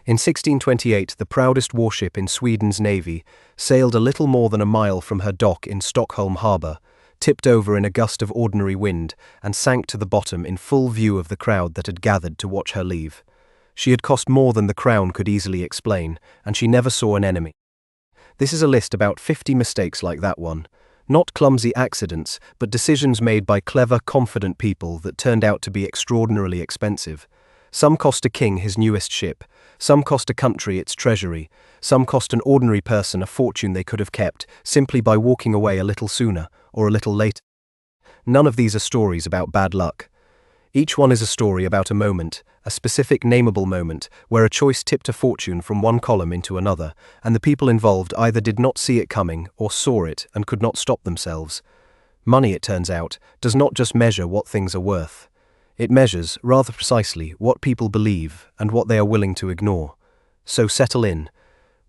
In 1628, the proudest warship in Sweden's navy sailed a little more than a mile from her dock in Stockholm harbour, tipped over in a gust of ordinary wind, and sank to the bottom in full view of the crowd that had gathered to watch her leave. She had cost more than the crown could easily explain, and she never saw an enemy. This is a list about 50 mistakes like that one. Not clumsy accidents, but decisions made by clever, confident people that turned out to be extraordinarily expensive. Some cost a king his newest ship, some cost a country its treasury, some cost an ordinary person a fortune they could have kept simply by walking away a little sooner or a little later. None of these are stories about bad luck. Each one is a story about a moment, a specific nameable moment, where a choice tipped a fortune from one column into another, and the people involved either did not see it coming or saw it and could not stop themselves. Money, it turns out, does not just measure what things are worth. It measures, rather precisely, what people believe and what they are willing to ignore. So settle in.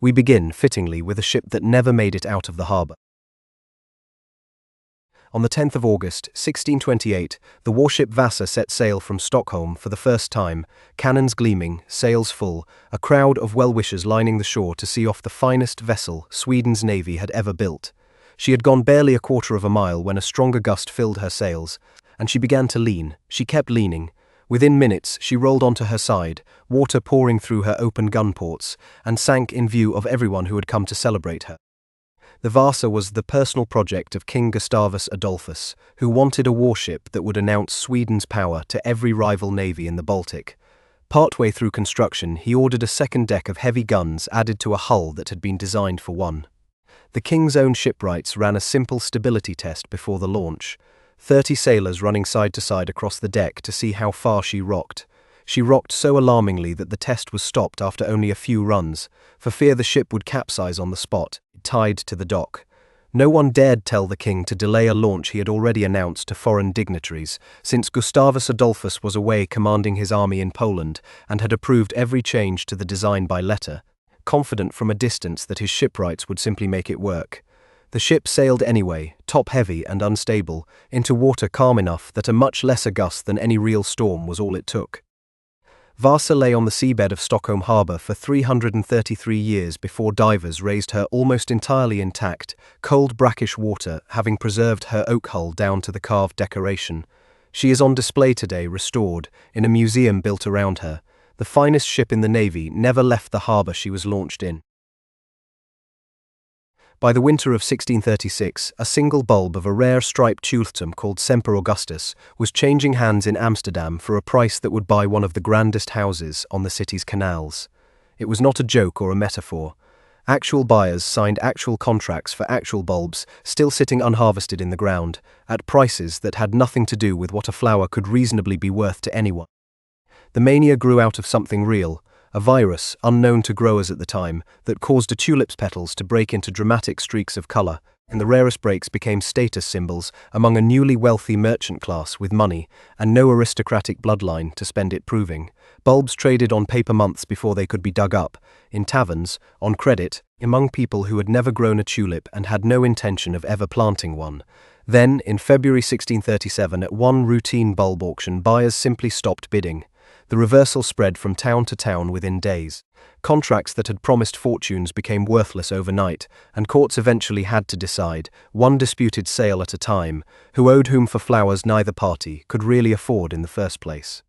We begin, fittingly, with a ship that never made it out of the harbour. On the 10th of August, 1628, the warship Vasa set sail from Stockholm for the first time, cannons gleaming, sails full, a crowd of well-wishers lining the shore to see off the finest vessel Sweden's navy had ever built. She had gone barely a quarter of a mile when a stronger gust filled her sails, and she began to lean. She kept leaning. Within minutes, she rolled onto her side, water pouring through her open gun ports, and sank in view of everyone who had come to celebrate her. The Vasa was the personal project of King Gustavus Adolphus, who wanted a warship that would announce Sweden's power to every rival navy in the Baltic. Partway through construction, he ordered a second deck of heavy guns added to a hull that had been designed for one. The King's own shipwrights ran a simple stability test before the launch. 30 sailors running side to side across the deck to see how far she rocked. She rocked so alarmingly that the test was stopped after only a few runs, for fear the ship would capsize on the spot, tied to the dock. No one dared tell the king to delay a launch he had already announced to foreign dignitaries, since Gustavus Adolphus was away commanding his army in Poland and had approved every change to the design by letter, confident from a distance that his shipwrights would simply make it work. The ship sailed anyway, top-heavy and unstable, into water calm enough that a much lesser gust than any real storm was all it took. Vasa lay on the seabed of Stockholm harbour for 333 years before divers raised her almost entirely intact, cold brackish water, having preserved her oak hull down to the carved decoration. She is on display today, restored, in a museum built around her. The finest ship in the navy never left the harbour she was launched in. By the winter of 1636, a single bulb of a rare striped tulip called Semper Augustus was changing hands in Amsterdam for a price that would buy one of the grandest houses on the city's canals. It was not a joke or a metaphor. Actual buyers signed actual contracts for actual bulbs still sitting unharvested in the ground, at prices that had nothing to do with what a flower could reasonably be worth to anyone. The mania grew out of something real, a virus, unknown to growers at the time, that caused a tulip's petals to break into dramatic streaks of colour, and the rarest breaks became status symbols among a newly wealthy merchant class with money and no aristocratic bloodline to spend it proving. Bulbs traded on paper months before they could be dug up, in taverns, on credit, among people who had never grown a tulip and had no intention of ever planting one. Then, in February 1637, at one routine bulb auction, buyers simply stopped bidding. The reversal spread from town to town within days. Contracts that had promised fortunes became worthless overnight, and courts eventually had to decide, one disputed sale at a time, who owed whom for flowers neither party could really afford in the first place.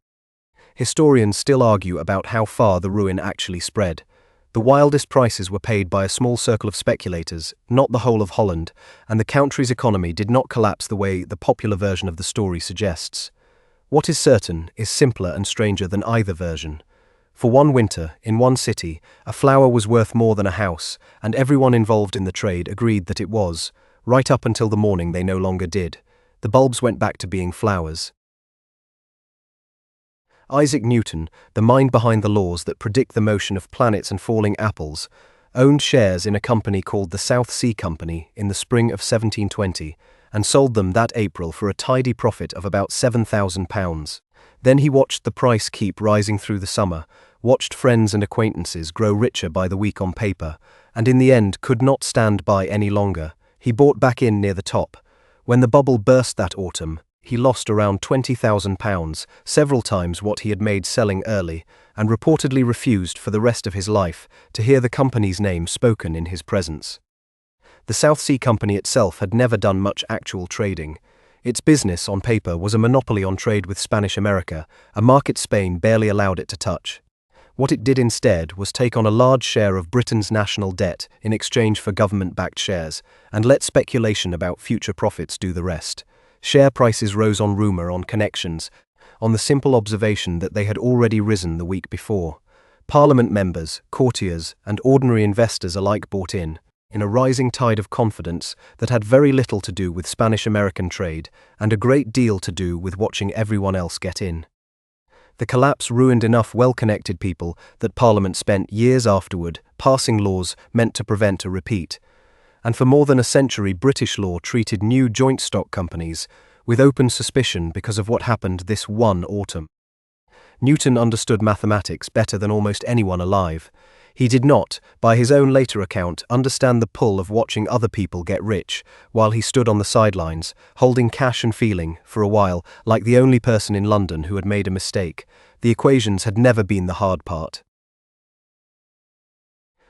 Historians still argue about how far the ruin actually spread. The wildest prices were paid by a small circle of speculators, not the whole of Holland, and the country's economy did not collapse the way the popular version of the story suggests. What is certain is simpler and stranger than either version. For one winter, in one city, a flower was worth more than a house, and everyone involved in the trade agreed that it was, right up until the morning they no longer did. The bulbs went back to being flowers. Isaac Newton, the mind behind the laws that predict the motion of planets and falling apples, owned shares in a company called the South Sea Company in the spring of 1720, and sold them that April for a tidy profit of about £7,000. Then he watched the price keep rising through the summer, watched friends and acquaintances grow richer by the week on paper, and in the end could not stand by any longer. He bought back in near the top. When the bubble burst that autumn, he lost around £20,000, several times what he had made selling early, and reportedly refused for the rest of his life to hear the company's name spoken in his presence. The South Sea Company itself had never done much actual trading. Its business, on paper, was a monopoly on trade with Spanish America, a market Spain barely allowed it to touch. What it did instead was take on a large share of Britain's national debt in exchange for government-backed shares, and let speculation about future profits do the rest. Share prices rose on rumour, on connections, on the simple observation that they had already risen the week before. Parliament members, courtiers, and ordinary investors alike bought in a rising tide of confidence that had very little to do with Spanish-American trade and a great deal to do with watching everyone else get in. The collapse ruined enough well-connected people that Parliament spent years afterward passing laws meant to prevent a repeat. And for more than a century, British law treated new joint stock companies with open suspicion because of what happened this one autumn. Newton understood mathematics better than almost anyone alive. He did not, by his own later account, understand the pull of watching other people get rich, while he stood on the sidelines, holding cash and feeling, for a while, like the only person in London who had made a mistake. The equations had never been the hard part.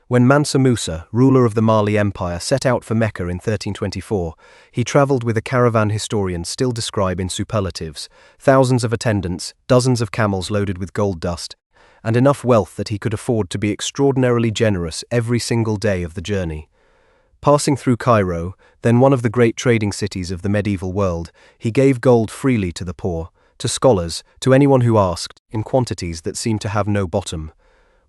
When Mansa Musa, ruler of the Mali Empire, set out for Mecca in 1324, he travelled with a caravan historians still describe in superlatives: thousands of attendants, dozens of camels loaded with gold dust, and enough wealth that he could afford to be extraordinarily generous every single day of the journey. Passing through Cairo, then one of the great trading cities of the medieval world, he gave gold freely to the poor, to scholars, to anyone who asked, in quantities that seemed to have no bottom.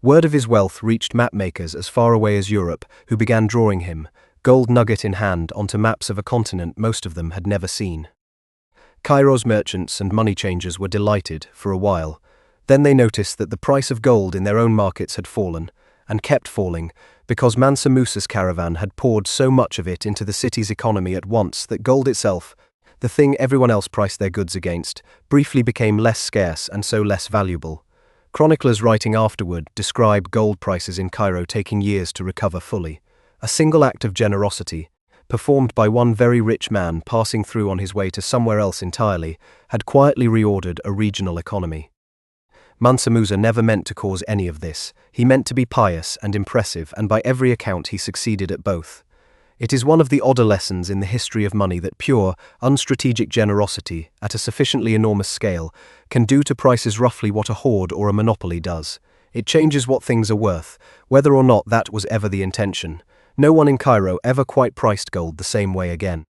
Word of his wealth reached mapmakers as far away as Europe, who began drawing him, gold nugget in hand, onto maps of a continent most of them had never seen. Cairo's merchants and money changers were delighted for a while. Then they noticed that the price of gold in their own markets had fallen, and kept falling, because Mansa Musa's caravan had poured so much of it into the city's economy at once that gold itself, the thing everyone else priced their goods against, briefly became less scarce and so less valuable. Chroniclers writing afterward describe gold prices in Cairo taking years to recover fully. A single act of generosity, performed by one very rich man passing through on his way to somewhere else entirely, had quietly reordered a regional economy. Mansa Musa never meant to cause any of this. He meant to be pious and impressive, and by every account he succeeded at both. It is one of the odder lessons in the history of money that pure, unstrategic generosity, at a sufficiently enormous scale, can do to prices roughly what a hoard or a monopoly does. It changes what things are worth, whether or not that was ever the intention. No one in Cairo ever quite priced gold the same way again.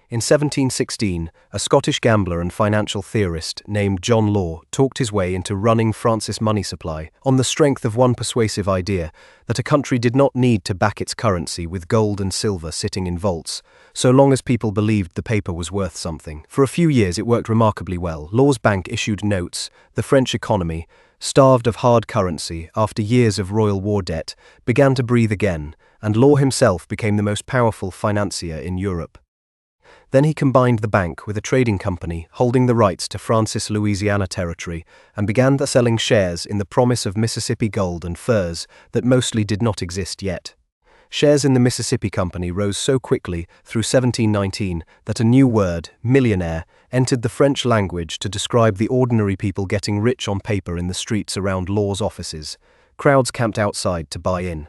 In 1716, a Scottish gambler and financial theorist named John Law talked his way into running France's money supply on the strength of one persuasive idea that a country did not need to back its currency with gold and silver sitting in vaults, so long as people believed the paper was worth something. For a few years it worked remarkably well. Law's bank issued notes. The French economy, starved of hard currency after years of royal war debt, began to breathe again, and Law himself became the most powerful financier in Europe. Then he combined the bank with a trading company holding the rights to France's Louisiana territory and began selling shares in the promise of Mississippi gold and furs that mostly did not exist yet. Shares in the Mississippi Company rose so quickly through 1719 that a new word, millionaire, entered the French language to describe the ordinary people getting rich on paper in the streets around Law's offices. Crowds camped outside to buy in.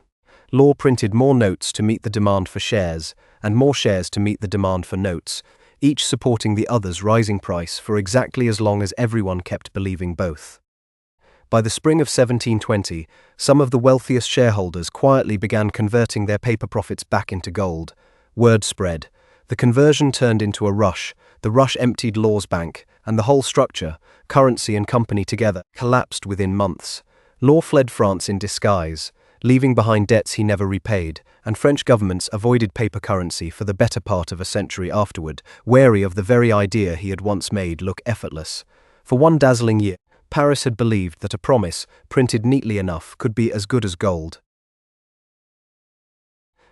Law printed more notes to meet the demand for shares, and more shares to meet the demand for notes, each supporting the other's rising price for exactly as long as everyone kept believing both. By the spring of 1720, some of the wealthiest shareholders quietly began converting their paper profits back into gold. Word spread. The conversion turned into a rush. The rush emptied Law's bank, and the whole structure, currency and company together, collapsed within months. Law fled France in disguise, leaving behind debts he never repaid, and French governments avoided paper currency for the better part of a century afterward, wary of the very idea he had once made look effortless. For one dazzling year, Paris had believed that a promise, printed neatly enough, could be as good as gold.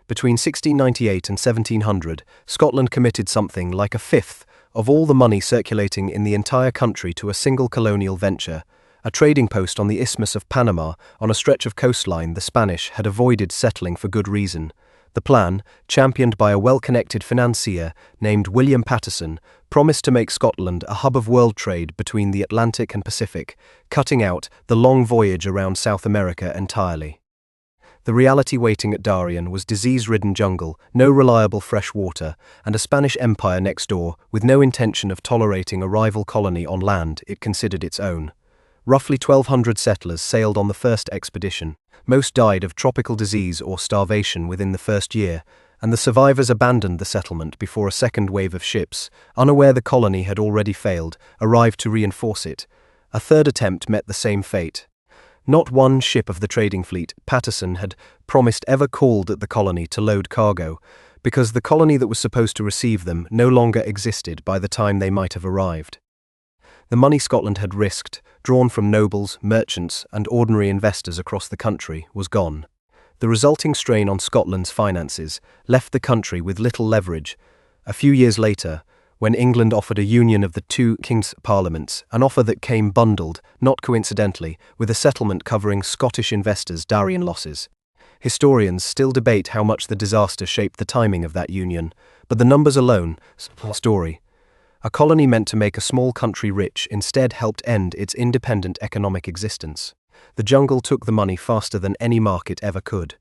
Between 1698 and 1700, Scotland committed something like a fifth of all the money circulating in the entire country to a single colonial venture, a trading post on the Isthmus of Panama on a stretch of coastline the Spanish had avoided settling for good reason. The plan, championed by a well-connected financier named William Paterson, promised to make Scotland a hub of world trade between the Atlantic and Pacific, cutting out the long voyage around South America entirely. The reality waiting at Darien was disease-ridden jungle, no reliable fresh water, and a Spanish empire next door with no intention of tolerating a rival colony on land it considered its own. Roughly 1,200 settlers sailed on the first expedition. Most died of tropical disease or starvation within the first year, and the survivors abandoned the settlement before a second wave of ships, unaware the colony had already failed, arrived to reinforce it. A third attempt met the same fate. Not one ship of the trading fleet Paterson had promised ever called at the colony to load cargo, because the colony that was supposed to receive them no longer existed by the time they might have arrived. The money Scotland had risked, drawn from nobles, merchants, and ordinary investors across the country, was gone. The resulting strain on Scotland's finances left the country with little leverage. A few years later, when England offered a union of the two kings' parliaments, an offer that came bundled, not coincidentally, with a settlement covering Scottish investors' Darien losses. Historians still debate how much the disaster shaped the timing of that union, but the numbers alone, story. A colony meant to make a small country rich instead helped end its independent economic existence. The jungle took the money faster than any market ever could.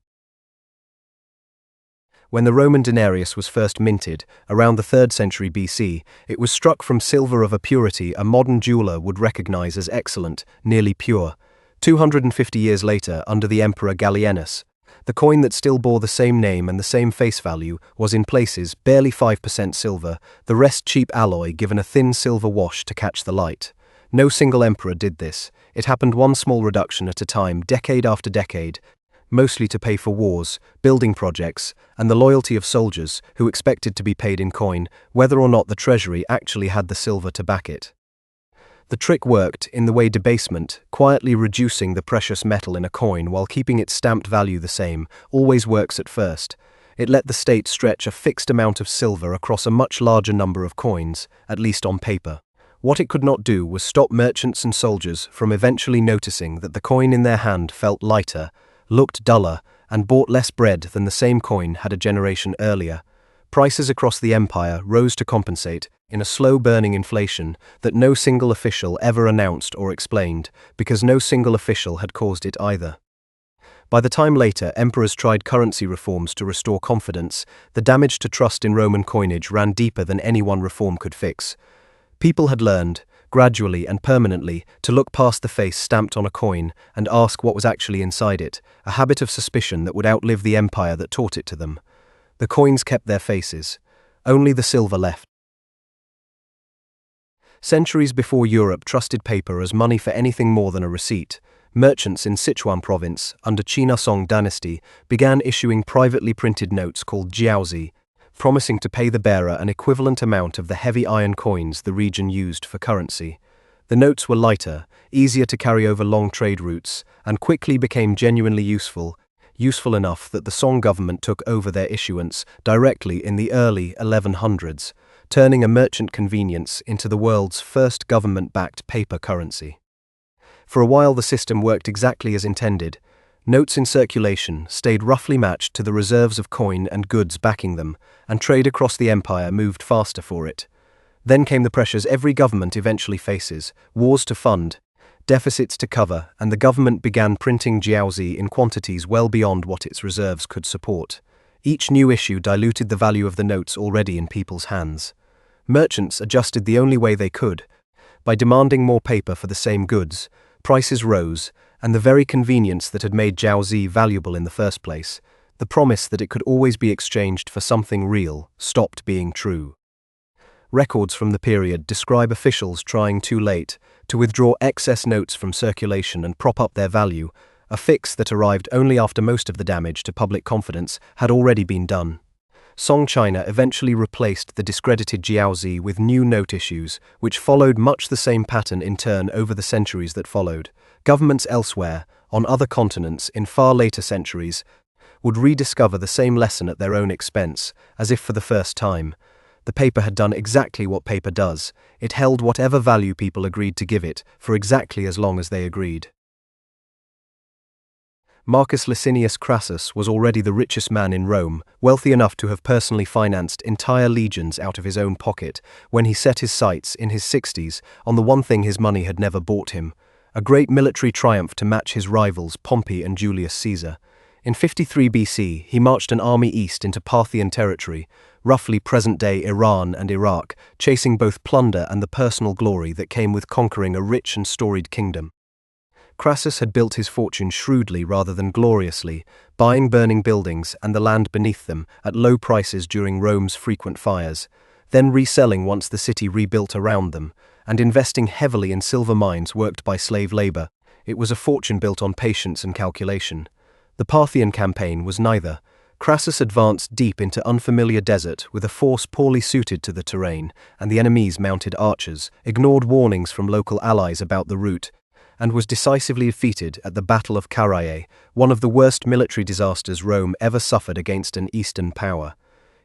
When the Roman denarius was first minted, around the 3rd century BC, it was struck from silver of a purity a modern jeweler would recognize as excellent, nearly pure. 250 years later, under the Emperor Gallienus, the coin that still bore the same name and the same face value was in places barely 5% silver, the rest cheap alloy given a thin silver wash to catch the light. No single emperor did this. It happened one small reduction at a time, decade after decade, mostly to pay for wars, building projects, and the loyalty of soldiers who expected to be paid in coin, whether or not the Treasury actually had the silver to back it. The trick worked in the way debasement, quietly reducing the precious metal in a coin while keeping its stamped value the same, always works at first. It let the state stretch a fixed amount of silver across a much larger number of coins, at least on paper. What it could not do was stop merchants and soldiers from eventually noticing that the coin in their hand felt lighter, looked duller, and bought less bread than the same coin had a generation earlier. Prices across the empire rose to compensate, in a slow-burning inflation that no single official ever announced or explained, because no single official had caused it either. By the time later emperors tried currency reforms to restore confidence, the damage to trust in Roman coinage ran deeper than any one reform could fix. People had learned, gradually and permanently, to look past the face stamped on a coin and ask what was actually inside it, a habit of suspicion that would outlive the empire that taught it to them. The coins kept their faces. Only the silver left. Centuries before Europe trusted paper as money for anything more than a receipt, merchants in Sichuan province, under Qina Song dynasty, began issuing privately printed notes called jiaozi, promising to pay the bearer an equivalent amount of the heavy iron coins the region used for currency. The notes were lighter, easier to carry over long trade routes, and quickly became genuinely useful enough that the Song government took over their issuance directly in the early 1100s, turning a merchant convenience into the world's first government-backed paper currency. For a while the system worked exactly as intended. Notes in circulation stayed roughly matched to the reserves of coin and goods backing them, and trade across the empire moved faster for it. Then came the pressures every government eventually faces: wars to fund, deficits to cover, and the government began printing jiaozi in quantities well beyond what its reserves could support. Each new issue diluted the value of the notes already in people's hands. Merchants adjusted the only way they could. By demanding more paper for the same goods, prices rose, and the very convenience that had made jiaozi valuable in the first place, the promise that it could always be exchanged for something real, stopped being true. Records from the period describe officials trying too late to withdraw excess notes from circulation and prop up their value, a fix that arrived only after most of the damage to public confidence had already been done. Song China eventually replaced the discredited jiaozi with new note issues, which followed much the same pattern in turn over the centuries that followed. Governments elsewhere, on other continents in far later centuries, would rediscover the same lesson at their own expense, as if for the first time. The paper had done exactly what paper does. It held whatever value people agreed to give it, for exactly as long as they agreed. Marcus Licinius Crassus was already the richest man in Rome, wealthy enough to have personally financed entire legions out of his own pocket, when he set his sights, in his 60s, on the one thing his money had never bought him: a great military triumph to match his rivals Pompey and Julius Caesar. In 53 BC, he marched an army east into Parthian territory, roughly present-day Iran and Iraq, chasing both plunder and the personal glory that came with conquering a rich and storied kingdom. Crassus had built his fortune shrewdly rather than gloriously, buying burning buildings and the land beneath them at low prices during Rome's frequent fires, then reselling once the city rebuilt around them, and investing heavily in silver mines worked by slave labor. It was a fortune built on patience and calculation. The Parthian campaign was neither. Crassus advanced deep into unfamiliar desert with a force poorly suited to the terrain, and the enemy's mounted archers ignored warnings from local allies about the route, and was decisively defeated at the Battle of Carrhae, one of the worst military disasters Rome ever suffered against an Eastern power.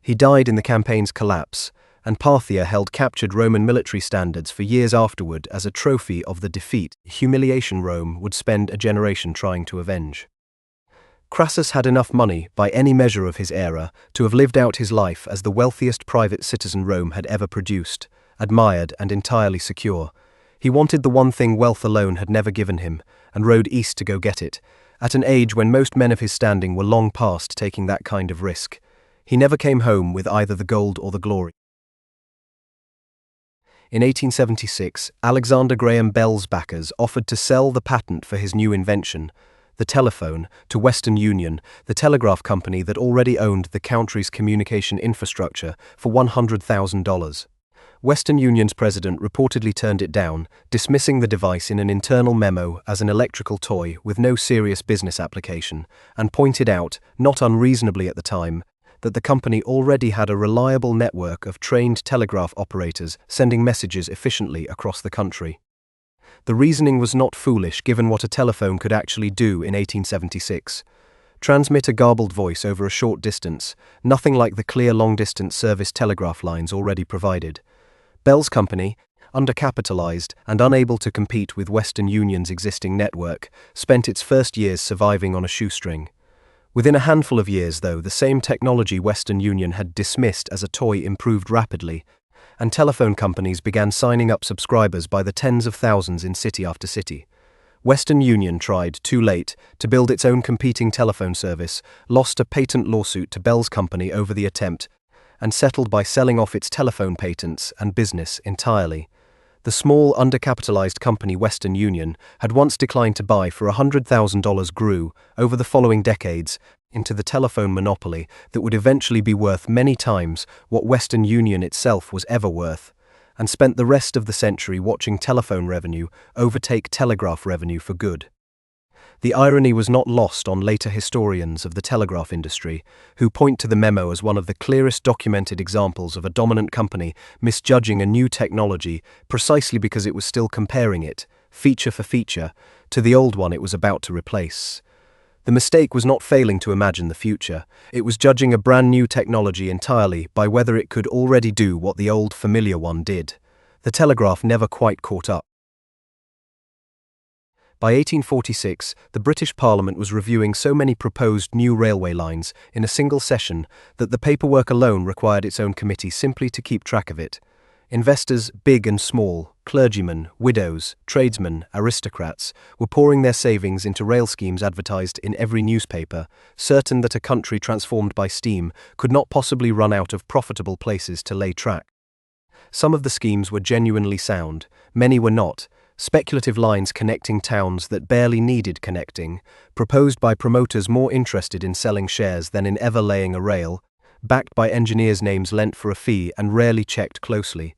He died in the campaign's collapse, and Parthia held captured Roman military standards for years afterward as a trophy of the defeat, humiliation Rome would spend a generation trying to avenge. Crassus had enough money, by any measure of his era, to have lived out his life as the wealthiest private citizen Rome had ever produced, admired and entirely secure. He wanted the one thing wealth alone had never given him, and rode east to go get it, at an age when most men of his standing were long past taking that kind of risk. He never came home with either the gold or the glory. In 1876, Alexander Graham Bell's backers offered to sell the patent for his new invention, the telephone, to Western Union, the telegraph company that already owned the country's communication infrastructure, for $100,000. Western Union's president reportedly turned it down, dismissing the device in an internal memo as an electrical toy with no serious business application, and pointed out, not unreasonably at the time, that the company already had a reliable network of trained telegraph operators sending messages efficiently across the country. The reasoning was not foolish given what a telephone could actually do in 1876. Transmit a garbled voice over a short distance, nothing like the clear long-distance service telegraph lines already provided. Bell's company, undercapitalized and unable to compete with Western Union's existing network, spent its first years surviving on a shoestring. Within a handful of years, though, the same technology Western Union had dismissed as a toy improved rapidly, and telephone companies began signing up subscribers by the tens of thousands in city after city. Western Union tried, too late, to build its own competing telephone service, lost a patent lawsuit to Bell's company over the attempt, and settled by selling off its telephone patents and business entirely. The small, undercapitalized company Western Union had once declined to buy for $100,000 grew, over the following decades, into the telephone monopoly that would eventually be worth many times what Western Union itself was ever worth, and spent the rest of the century watching telephone revenue overtake telegraph revenue for good. The irony was not lost on later historians of the telegraph industry, who point to the memo as one of the clearest documented examples of a dominant company misjudging a new technology precisely because it was still comparing it, feature for feature, to the old one it was about to replace. The mistake was not failing to imagine the future, it was judging a brand new technology entirely by whether it could already do what the old familiar one did. The telegraph never quite caught up. By 1846, the British Parliament was reviewing so many proposed new railway lines in a single session that the paperwork alone required its own committee simply to keep track of it. Investors, big and small, clergymen, widows, tradesmen, aristocrats, were pouring their savings into rail schemes advertised in every newspaper, certain that a country transformed by steam could not possibly run out of profitable places to lay track. Some of the schemes were genuinely sound, many were not. Speculative lines connecting towns that barely needed connecting, proposed by promoters more interested in selling shares than in ever laying a rail, backed by engineers' names lent for a fee and rarely checked closely.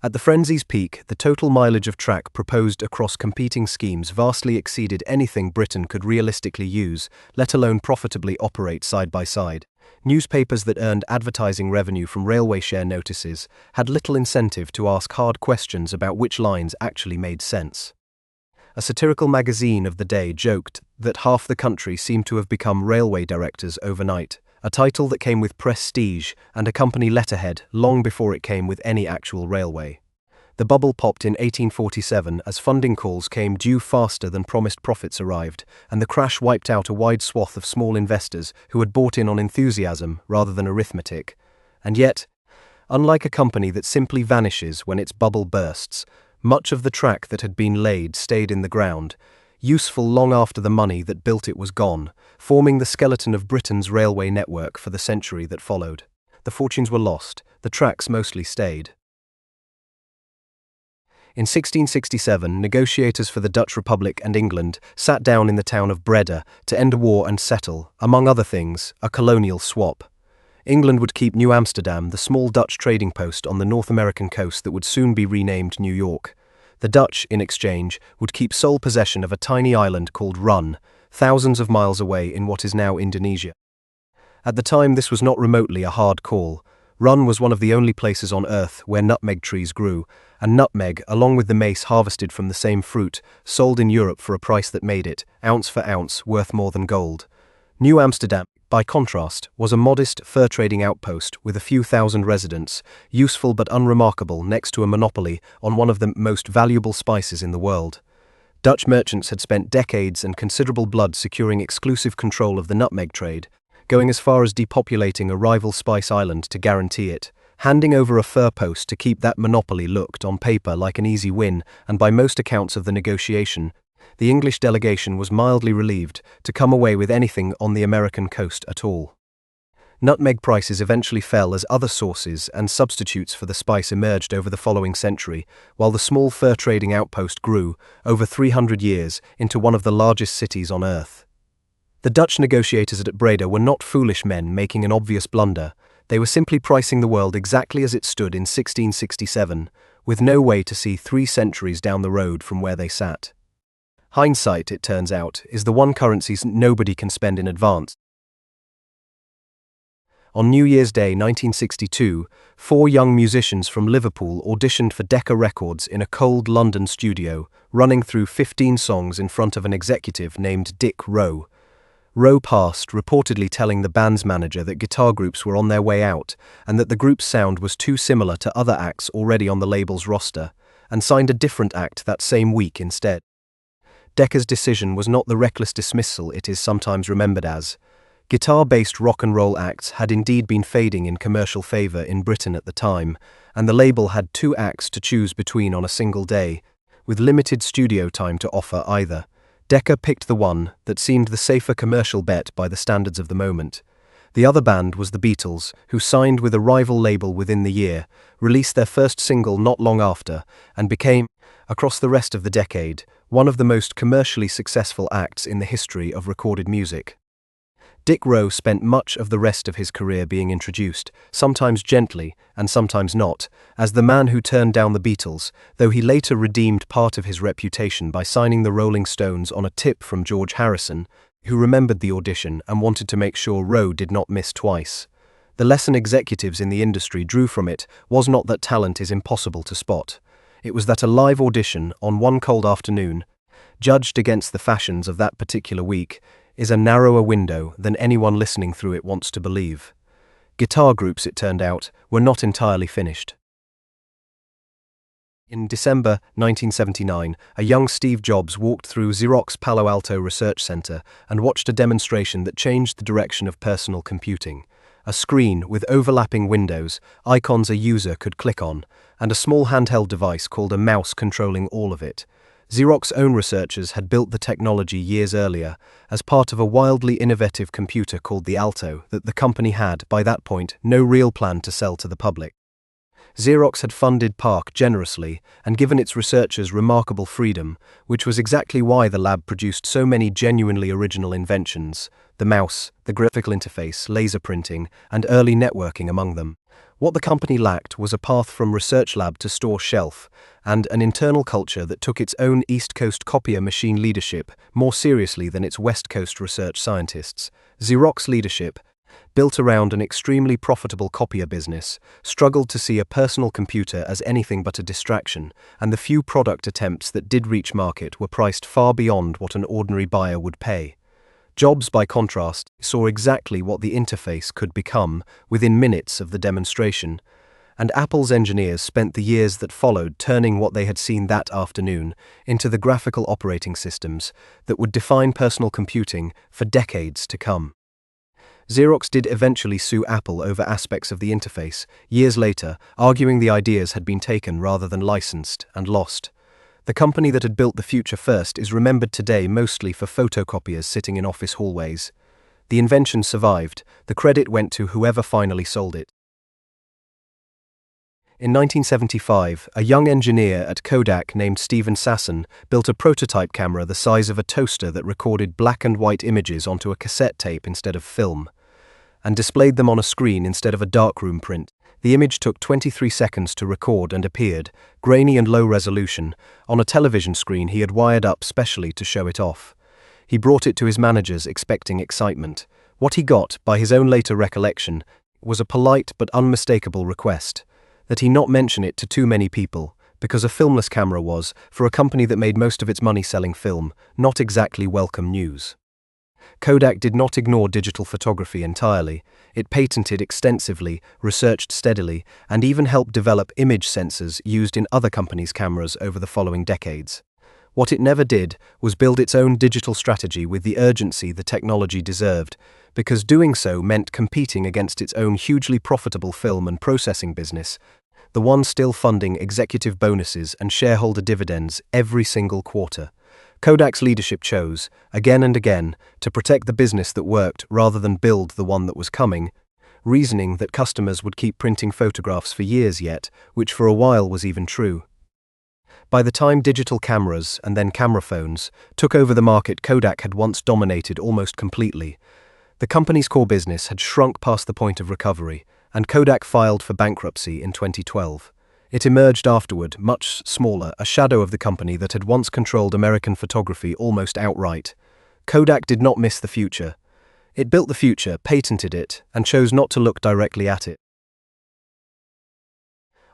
At the frenzy's peak, the total mileage of track proposed across competing schemes vastly exceeded anything Britain could realistically use, let alone profitably operate side by side. Newspapers that earned advertising revenue from railway share notices had little incentive to ask hard questions about which lines actually made sense. A satirical magazine of the day joked that half the country seemed to have become railway directors overnight, a title that came with prestige and a company letterhead long before it came with any actual railway. The bubble popped in 1847 as funding calls came due faster than promised profits arrived, and the crash wiped out a wide swath of small investors who had bought in on enthusiasm rather than arithmetic. And yet, unlike a company that simply vanishes when its bubble bursts, much of the track that had been laid stayed in the ground, useful long after the money that built it was gone, forming the skeleton of Britain's railway network for the century that followed. The fortunes were lost, the tracks mostly stayed. In 1667, negotiators for the Dutch Republic and England sat down in the town of Breda to end a war and settle, among other things, a colonial swap. England would keep New Amsterdam, the small Dutch trading post on the North American coast that would soon be renamed New York. The Dutch, in exchange, would keep sole possession of a tiny island called Run, thousands of miles away in what is now Indonesia. At the time, this was not remotely a hard call. Run was one of the only places on Earth where nutmeg trees grew, and nutmeg, along with the mace harvested from the same fruit, sold in Europe for a price that made it, ounce for ounce, worth more than gold. New Amsterdam, by contrast, was a modest fur-trading outpost with a few thousand residents, useful but unremarkable next to a monopoly on one of the most valuable spices in the world. Dutch merchants had spent decades and considerable blood securing exclusive control of the nutmeg trade, going as far as depopulating a rival spice island to guarantee it. Handing over a fur post to keep that monopoly looked, on paper, like an easy win, and by most accounts of the negotiation, the English delegation was mildly relieved to come away with anything on the American coast at all. Nutmeg prices eventually fell as other sources and substitutes for the spice emerged over the following century, while the small fur trading outpost grew, over 300 years, into one of the largest cities on Earth. The Dutch negotiators at Breda were not foolish men making an obvious blunder. They were simply pricing the world exactly as it stood in 1667, with no way to see 3 centuries down the road from where they sat. Hindsight, it turns out, is the one currency nobody can spend in advance. On New Year's Day 1962, 4 young musicians from Liverpool auditioned for Decca Records in a cold London studio, running through 15 songs in front of an executive named Dick Rowe. Rowe passed, reportedly telling the band's manager that guitar groups were on their way out and that the group's sound was too similar to other acts already on the label's roster, and signed a different act that same week instead. Decca's decision was not the reckless dismissal it is sometimes remembered as. Guitar-based rock and roll acts had indeed been fading in commercial favor in Britain at the time, and the label had 2 acts to choose between on a single day, with limited studio time to offer either. Decca picked the one that seemed the safer commercial bet by the standards of the moment. The other band was the Beatles, who signed with a rival label within the year, released their first single not long after, and became, across the rest of the decade, one of the most commercially successful acts in the history of recorded music. Dick Rowe spent much of the rest of his career being introduced, sometimes gently and sometimes not, as the man who turned down the Beatles, though he later redeemed part of his reputation by signing the Rolling Stones on a tip from George Harrison, who remembered the audition and wanted to make sure Rowe did not miss twice. The lesson executives in the industry drew from it was not that talent is impossible to spot. It was that a live audition on one cold afternoon, judged against the fashions of that particular week, is a narrower window than anyone listening through it wants to believe. Guitar groups, it turned out, were not entirely finished. In December 1979, a young Steve Jobs walked through Xerox Palo Alto Research Center and watched a demonstration that changed the direction of personal computing. A screen with overlapping windows, icons a user could click on, and a small handheld device called a mouse controlling all of it. Xerox's own researchers had built the technology years earlier as part of a wildly innovative computer called the Alto that the company had, by that point, no real plan to sell to the public. Xerox had funded PARC generously and given its researchers remarkable freedom, which was exactly why the lab produced so many genuinely original inventions, the mouse, the graphical interface, laser printing, and early networking among them. What the company lacked was a path from research lab to store shelf, and an internal culture that took its own East Coast copier machine leadership more seriously than its West Coast research scientists. Xerox leadership, built around an extremely profitable copier business, struggled to see a personal computer as anything but a distraction, and the few product attempts that did reach market were priced far beyond what an ordinary buyer would pay. Jobs, by contrast, saw exactly what the interface could become within minutes of the demonstration, and Apple's engineers spent the years that followed turning what they had seen that afternoon into the graphical operating systems that would define personal computing for decades to come. Xerox did eventually sue Apple over aspects of the interface, years later, arguing the ideas had been taken rather than licensed and lost. The company that had built the future first is remembered today mostly for photocopiers sitting in office hallways. The invention survived, the credit went to whoever finally sold it. In 1975, a young engineer at Kodak named Stephen Sasson built a prototype camera the size of a toaster that recorded black and white images onto a cassette tape instead of film, and displayed them on a screen instead of a darkroom print. The image took 23 seconds to record and appeared, grainy and low resolution, on a television screen he had wired up specially to show it off. He brought it to his managers expecting excitement. What he got, by his own later recollection, was a polite but unmistakable request that he not mention it to too many people, because a filmless camera was, for a company that made most of its money selling film, not exactly welcome news. Kodak did not ignore digital photography entirely. It patented extensively, researched steadily, and even helped develop image sensors used in other companies' cameras over the following decades. What it never did was build its own digital strategy with the urgency the technology deserved, because doing so meant competing against its own hugely profitable film and processing business, the one still funding executive bonuses and shareholder dividends every single quarter. Kodak's leadership chose, again and again, to protect the business that worked rather than build the one that was coming, reasoning that customers would keep printing photographs for years yet, which for a while was even true. By the time digital cameras, and then camera phones, took over the market Kodak had once dominated almost completely, the company's core business had shrunk past the point of recovery, and Kodak filed for bankruptcy in 2012. It emerged afterward, much smaller, a shadow of the company that had once controlled American photography almost outright. Kodak did not miss the future. It built the future, patented it, and chose not to look directly at it.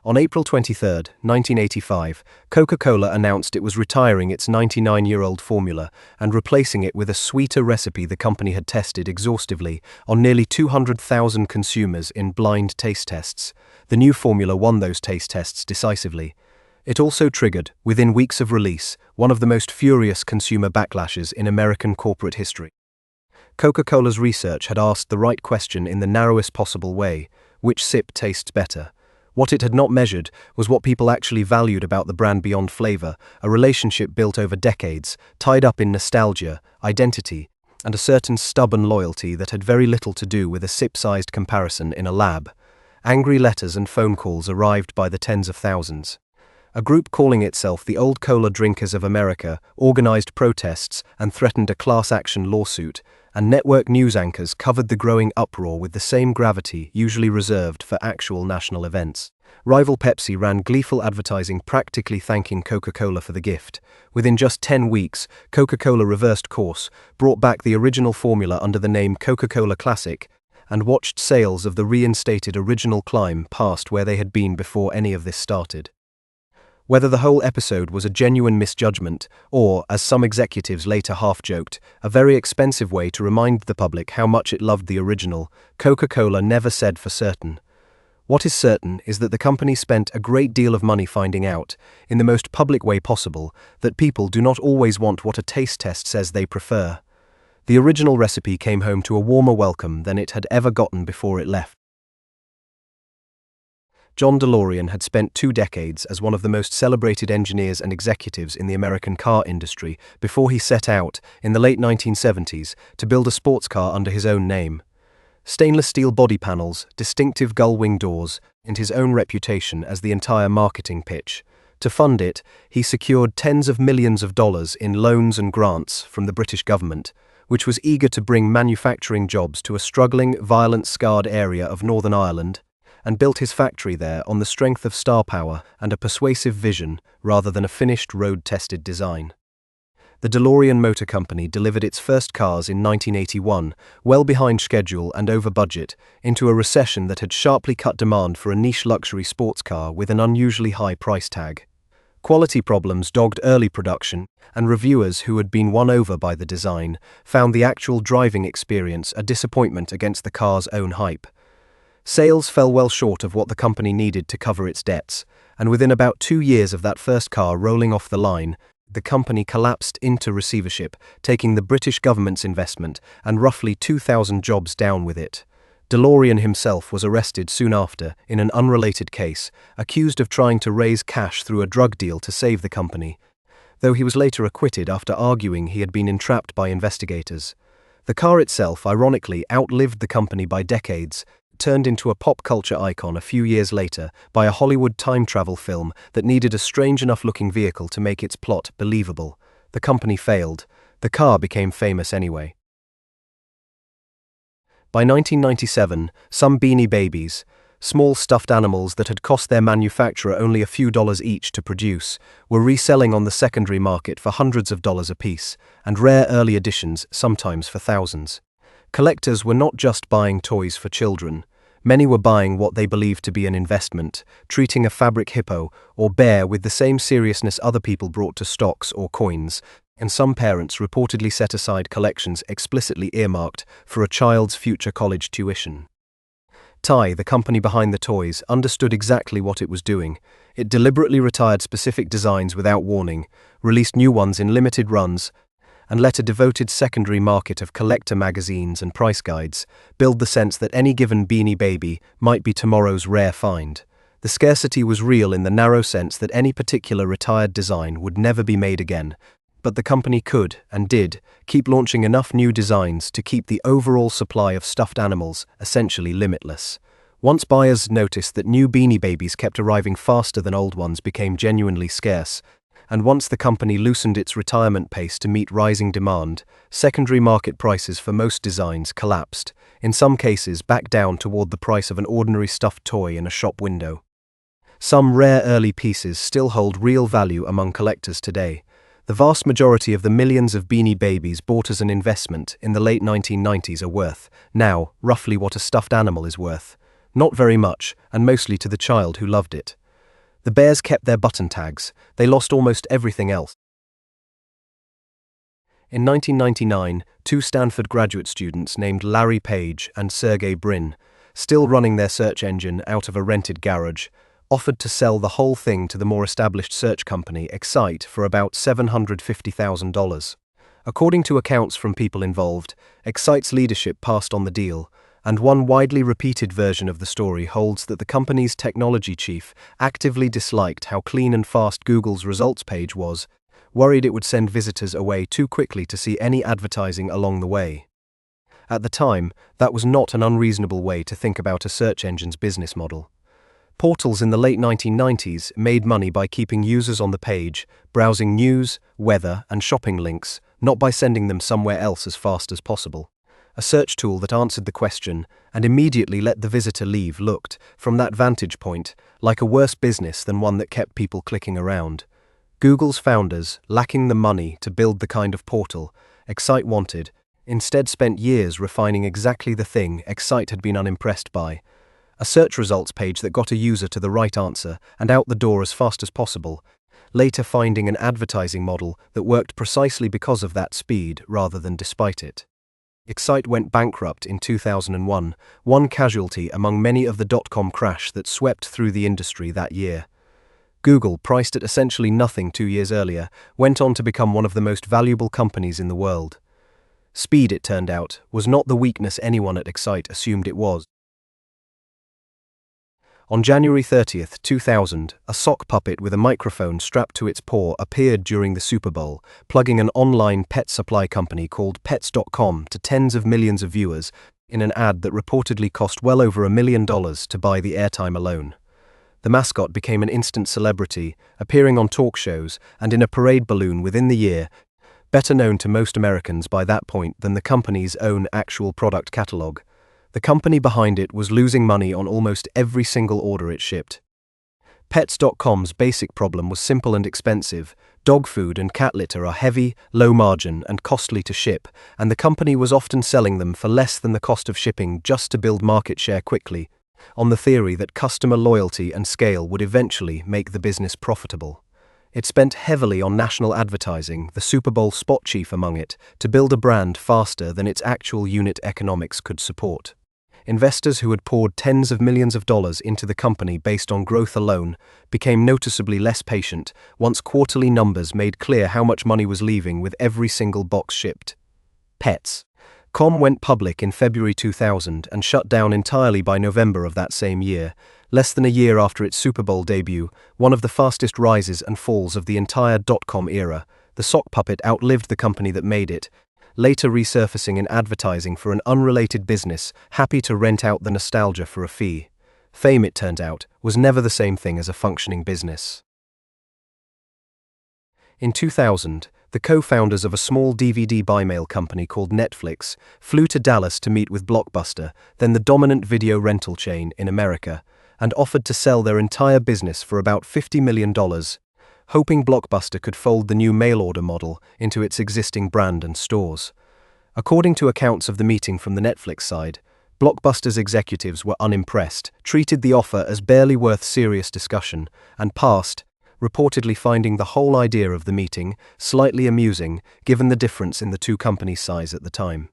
On April 23, 1985, Coca-Cola announced it was retiring its 99-year-old formula and replacing it with a sweeter recipe the company had tested exhaustively on nearly 200,000 consumers in blind taste tests. The new formula won those taste tests decisively. It also triggered, within weeks of release, one of the most furious consumer backlashes in American corporate history. Coca-Cola's research had asked the right question in the narrowest possible way: which sip tastes better? What it had not measured was what people actually valued about the brand beyond flavor, a relationship built over decades, tied up in nostalgia, identity, and a certain stubborn loyalty that had very little to do with a sip-sized comparison in a lab. Angry letters and phone calls arrived by the tens of thousands. A group calling itself the Old Cola Drinkers of America organized protests and threatened a class-action lawsuit, and network news anchors covered the growing uproar with the same gravity usually reserved for actual national events. Rival Pepsi ran gleeful advertising practically thanking Coca-Cola for the gift. Within just 10 weeks, Coca-Cola reversed course, brought back the original formula under the name Coca-Cola Classic, and watched sales of the reinstated original climb past where they had been before any of this started. Whether the whole episode was a genuine misjudgment, or, as some executives later half-joked, a very expensive way to remind the public how much it loved the original, Coca-Cola never said for certain. What is certain is that the company spent a great deal of money finding out, in the most public way possible, that people do not always want what a taste test says they prefer. The original recipe came home to a warmer welcome than it had ever gotten before it left. John DeLorean had spent 2 decades as one of the most celebrated engineers and executives in the American car industry before he set out, in the late 1970s, to build a sports car under his own name. Stainless steel body panels, distinctive gull-wing doors, and his own reputation as the entire marketing pitch. To fund it, he secured tens of millions of dollars in loans and grants from the British government, which was eager to bring manufacturing jobs to a struggling, violence-scarred area of Northern Ireland, and built his factory there on the strength of star power and a persuasive vision rather than a finished road-tested design. The DeLorean Motor Company delivered its first cars in 1981, well behind schedule and over budget, into a recession that had sharply cut demand for a niche luxury sports car with an unusually high price tag. Quality problems dogged early production, and reviewers who had been won over by the design found the actual driving experience a disappointment against the car's own hype. Sales fell well short of what the company needed to cover its debts, and within about 2 years of that first car rolling off the line, the company collapsed into receivership, taking the British government's investment and roughly 2,000 jobs down with it. DeLorean himself was arrested soon after in an unrelated case, accused of trying to raise cash through a drug deal to save the company, though he was later acquitted after arguing he had been entrapped by investigators. The car itself, ironically, outlived the company by decades, turned into a pop culture icon a few years later by a Hollywood time travel film that needed a strange enough looking vehicle to make its plot believable. The company failed. The car became famous anyway. By 1997, some Beanie Babies, small stuffed animals that had cost their manufacturer only a few dollars each to produce, were reselling on the secondary market for hundreds of dollars apiece, and rare early editions sometimes for thousands. Collectors were not just buying toys for children. Many were buying what they believed to be an investment, treating a fabric hippo or bear with the same seriousness other people brought to stocks or coins, and some parents reportedly set aside collections explicitly earmarked for a child's future college tuition. Ty, the company behind the toys, understood exactly what it was doing. It deliberately retired specific designs without warning, released new ones in limited runs, and let a devoted secondary market of collector magazines and price guides build the sense that any given Beanie Baby might be tomorrow's rare find. The scarcity was real in the narrow sense that any particular retired design would never be made again, but the company could, and did, keep launching enough new designs to keep the overall supply of stuffed animals essentially limitless. Once buyers noticed that new Beanie Babies kept arriving faster than old ones became genuinely scarce, and once the company loosened its retirement pace to meet rising demand, secondary market prices for most designs collapsed, in some cases back down toward the price of an ordinary stuffed toy in a shop window. Some rare early pieces still hold real value among collectors today. The vast majority of the millions of Beanie Babies bought as an investment in the late 1990s are worth, now, roughly what a stuffed animal is worth. Not very much, and mostly to the child who loved it. The bears kept their button tags. They lost almost everything else. In 1999, 2 Stanford graduate students named Larry Page and Sergey Brin, still running their search engine out of a rented garage, offered to sell the whole thing to the more established search company Excite for about $750,000. According to accounts from people involved, Excite's leadership passed on the deal, and one widely repeated version of the story holds that the company's technology chief actively disliked how clean and fast Google's results page was, worried it would send visitors away too quickly to see any advertising along the way. At the time, that was not an unreasonable way to think about a search engine's business model. Portals in the late 1990s made money by keeping users on the page, browsing news, weather, and shopping links, not by sending them somewhere else as fast as possible. A search tool that answered the question and immediately let the visitor leave looked, from that vantage point, like a worse business than one that kept people clicking around. Google's founders, lacking the money to build the kind of portal Excite wanted, instead spent years refining exactly the thing Excite had been unimpressed by: a search results page that got a user to the right answer and out the door as fast as possible, later finding an advertising model that worked precisely because of that speed rather than despite it. Excite went bankrupt in 2001, one casualty among many of the dot-com crash that swept through the industry that year. Google, priced at essentially nothing 2 years earlier, went on to become one of the most valuable companies in the world. Speed, it turned out, was not the weakness anyone at Excite assumed it was. On January 30, 2000, a sock puppet with a microphone strapped to its paw appeared during the Super Bowl, plugging an online pet supply company called Pets.com to tens of millions of viewers in an ad that reportedly cost well over $1 million to buy the airtime alone. The mascot became an instant celebrity, appearing on talk shows and in a parade balloon within the year, better known to most Americans by that point than the company's own actual product catalog. The company behind it was losing money on almost every single order it shipped. Pets.com's basic problem was simple and expensive. Dog food and cat litter are heavy, low margin, and costly to ship, and the company was often selling them for less than the cost of shipping just to build market share quickly, on the theory that customer loyalty and scale would eventually make the business profitable. It spent heavily on national advertising, the Super Bowl spot chief among it, to build a brand faster than its actual unit economics could support. Investors who had poured tens of millions of dollars into the company based on growth alone became noticeably less patient once quarterly numbers made clear how much money was leaving with every single box shipped. Pets.com went public in February 2000 and shut down entirely by November of that same year, less than a year after its Super Bowl debut, one of the fastest rises and falls of the entire dot-com era. The sock puppet outlived the company that made it, later resurfacing in advertising for an unrelated business happy to rent out the nostalgia for a fee. Fame, it turned out, was never the same thing as a functioning business. In 2000, the co-founders of a small DVD buy-mail company called Netflix flew to Dallas to meet with Blockbuster, then the dominant video rental chain in America, and offered to sell their entire business for about $50 million, hoping Blockbuster could fold the new mail-order model into its existing brand and stores. According to accounts of the meeting from the Netflix side, Blockbuster's executives were unimpressed, treated the offer as barely worth serious discussion, and passed, reportedly finding the whole idea of the meeting slightly amusing given the difference in the two companies' size at the time.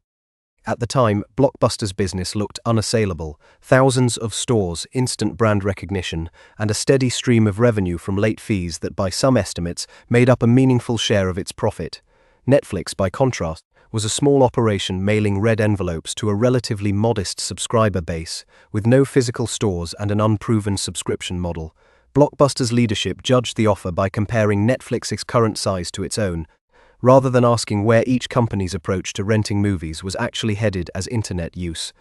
At the time, Blockbuster's business looked unassailable, thousands of stores, instant brand recognition, and a steady stream of revenue from late fees that by some estimates made up a meaningful share of its profit. Netflix, by contrast, was a small operation mailing red envelopes to a relatively modest subscriber base, with no physical stores and an unproven subscription model. Blockbuster's leadership judged the offer by comparing Netflix's current size to its own, rather than asking where each company's approach to renting movies was actually headed as internet use.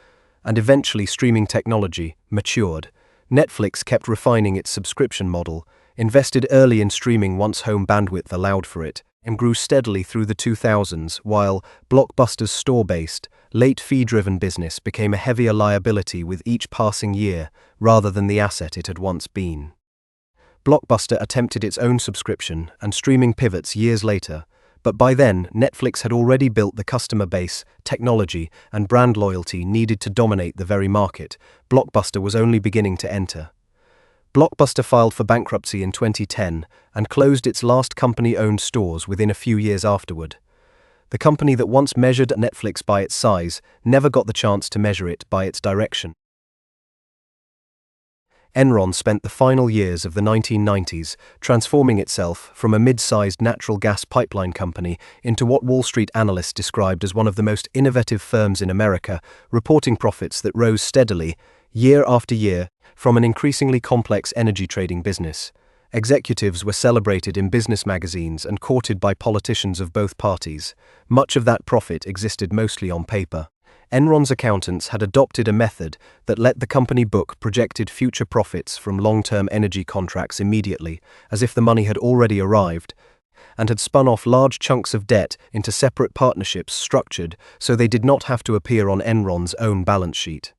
And eventually streaming technology matured. Netflix kept refining its subscription model, invested early in streaming once home bandwidth allowed for it, and grew steadily through the 2000s, while Blockbuster's store-based, late fee-driven business became a heavier liability with each passing year rather than the asset it had once been. Blockbuster attempted its own subscription and streaming pivots years later, but by then, Netflix had already built the customer base, technology, and brand loyalty needed to dominate the very market Blockbuster was only beginning to enter. Blockbuster filed for bankruptcy in 2010 and closed its last company-owned stores within a few years afterward. The company that once measured Netflix by its size never got the chance to measure it by its direction. Enron spent the final years of the 1990s transforming itself from a mid-sized natural gas pipeline company into what Wall Street analysts described as one of the most innovative firms in America, reporting profits that rose steadily, year after year, from an increasingly complex energy trading business. Executives were celebrated in business magazines and courted by politicians of both parties. Much of that profit existed mostly on paper. Enron's accountants had adopted a method that let the company book projected future profits from long-term energy contracts immediately, as if the money had already arrived, and had spun off large chunks of debt into separate partnerships structured so they did not have to appear on Enron's own balance sheet.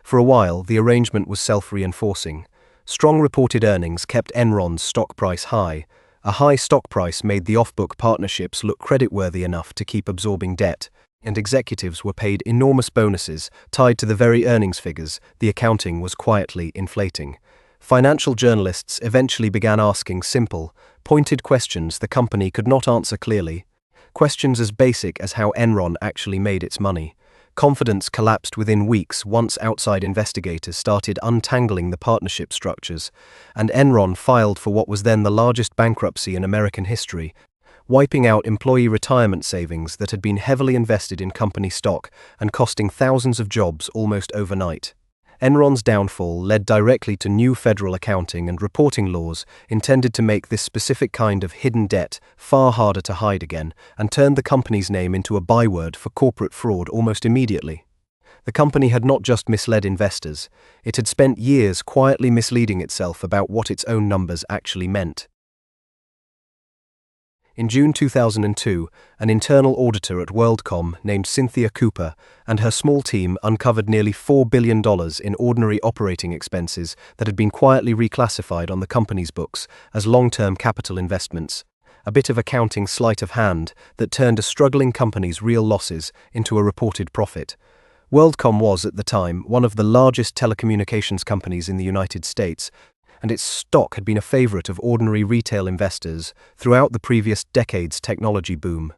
For a while, the arrangement was self-reinforcing. Strong reported earnings kept Enron's stock price high. A high stock price made the off-book partnerships look creditworthy enough to keep absorbing debt, and executives were paid enormous bonuses tied to the very earnings figures the accounting was quietly inflating. Financial journalists eventually began asking simple, pointed questions the company could not answer clearly, questions as basic as how Enron actually made its money. Confidence collapsed within weeks once outside investigators started untangling the partnership structures, and Enron filed for what was then the largest bankruptcy in American history, wiping out employee retirement savings that had been heavily invested in company stock and costing thousands of jobs almost overnight. Enron's downfall led directly to new federal accounting and reporting laws intended to make this specific kind of hidden debt far harder to hide again, and turned the company's name into a byword for corporate fraud almost immediately. The company had not just misled investors, it had spent years quietly misleading itself about what its own numbers actually meant. In June 2002, an internal auditor at WorldCom named Cynthia Cooper and her small team uncovered nearly $4 billion in ordinary operating expenses that had been quietly reclassified on the company's books as long-term capital investments, a bit of accounting sleight of hand that turned a struggling company's real losses into a reported profit. WorldCom was, at the time, one of the largest telecommunications companies in the United States, and its stock had been a favorite of ordinary retail investors throughout the previous decade's technology boom.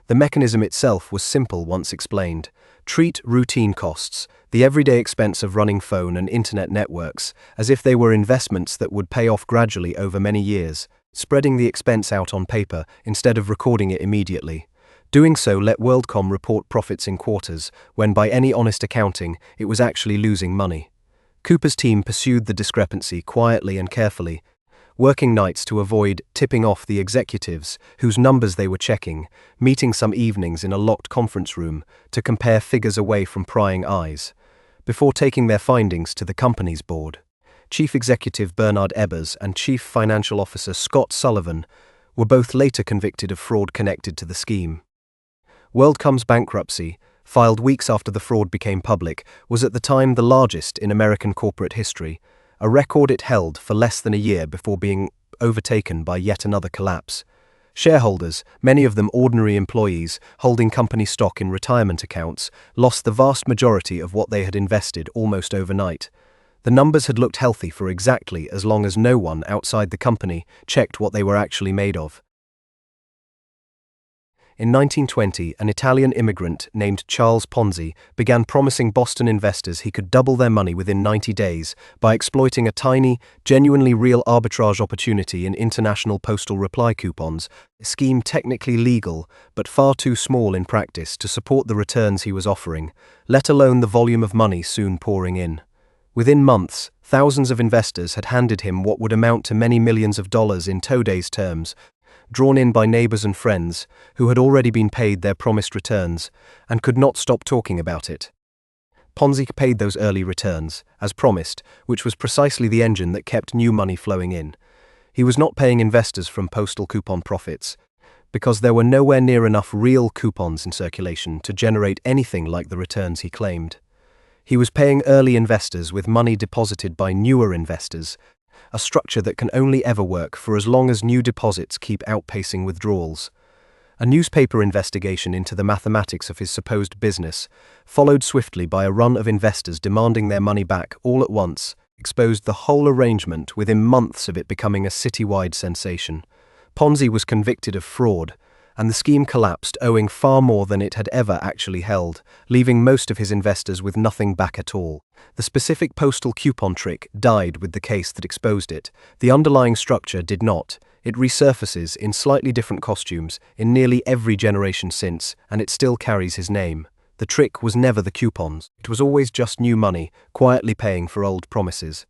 The mechanism itself was simple once explained. Treat routine costs, the everyday expense of running phone and internet networks, as if they were investments that would pay off gradually over many years, spreading the expense out on paper instead of recording it immediately. Doing so let WorldCom report profits in quarters, when by any honest accounting, it was actually losing money. Cooper's team pursued the discrepancy quietly and carefully, working nights to avoid tipping off the executives whose numbers they were checking, meeting some evenings in a locked conference room to compare figures away from prying eyes, before taking their findings to the company's board. Chief Executive Bernard Ebbers and Chief Financial Officer Scott Sullivan were both later convicted of fraud connected to the scheme. WorldCom's bankruptcy, filed weeks after the fraud became public, was at the time the largest in American corporate history, a record it held for less than a year before being overtaken by yet another collapse. Shareholders, many of them ordinary employees holding company stock in retirement accounts, lost the vast majority of what they had invested almost overnight. The numbers had looked healthy for exactly as long as no one outside the company checked what they were actually made of. In 1920, an Italian immigrant named Charles Ponzi began promising Boston investors he could double their money within 90 days by exploiting a tiny, genuinely real arbitrage opportunity in international postal reply coupons, a scheme technically legal but far too small in practice to support the returns he was offering, let alone the volume of money soon pouring in. Within months, thousands of investors had handed him what would amount to many millions of dollars in toe-days terms, drawn in by neighbors and friends who had already been paid their promised returns and could not stop talking about it. Ponzi paid those early returns, as promised, which was precisely the engine that kept new money flowing in. He was not paying investors from postal coupon profits, because there were nowhere near enough real coupons in circulation to generate anything like the returns he claimed. He was paying early investors with money deposited by newer investors, a structure that can only ever work for as long as new deposits keep outpacing withdrawals. A newspaper investigation into the mathematics of his supposed business, followed swiftly by a run of investors demanding their money back all at once, exposed the whole arrangement within months of it becoming a citywide sensation. Ponzi was convicted of fraud, and the scheme collapsed, owing far more than it had ever actually held, leaving most of his investors with nothing back at all. The specific postal coupon trick died with the case that exposed it. The underlying structure did not. It resurfaces in slightly different costumes in nearly every generation since, and it still carries his name. The trick was never the coupons. It was always just new money, quietly paying for old promises.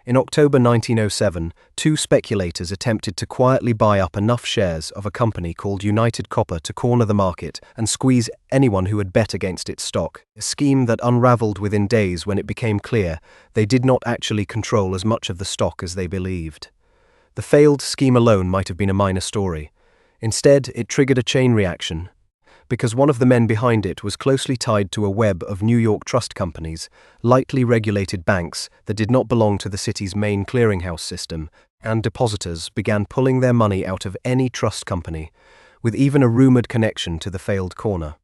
In October 1907, two speculators attempted to quietly buy up enough shares of a company called United Copper to corner the market and squeeze anyone who had bet against its stock, a scheme that unraveled within days when it became clear they did not actually control as much of the stock as they believed. The failed scheme alone might have been a minor story. Instead, it triggered a chain reaction, because one of the men behind it was closely tied to a web of New York trust companies, lightly regulated banks that did not belong to the city's main clearinghouse system, and depositors began pulling their money out of any trust company, with even a rumored connection to the failed corner.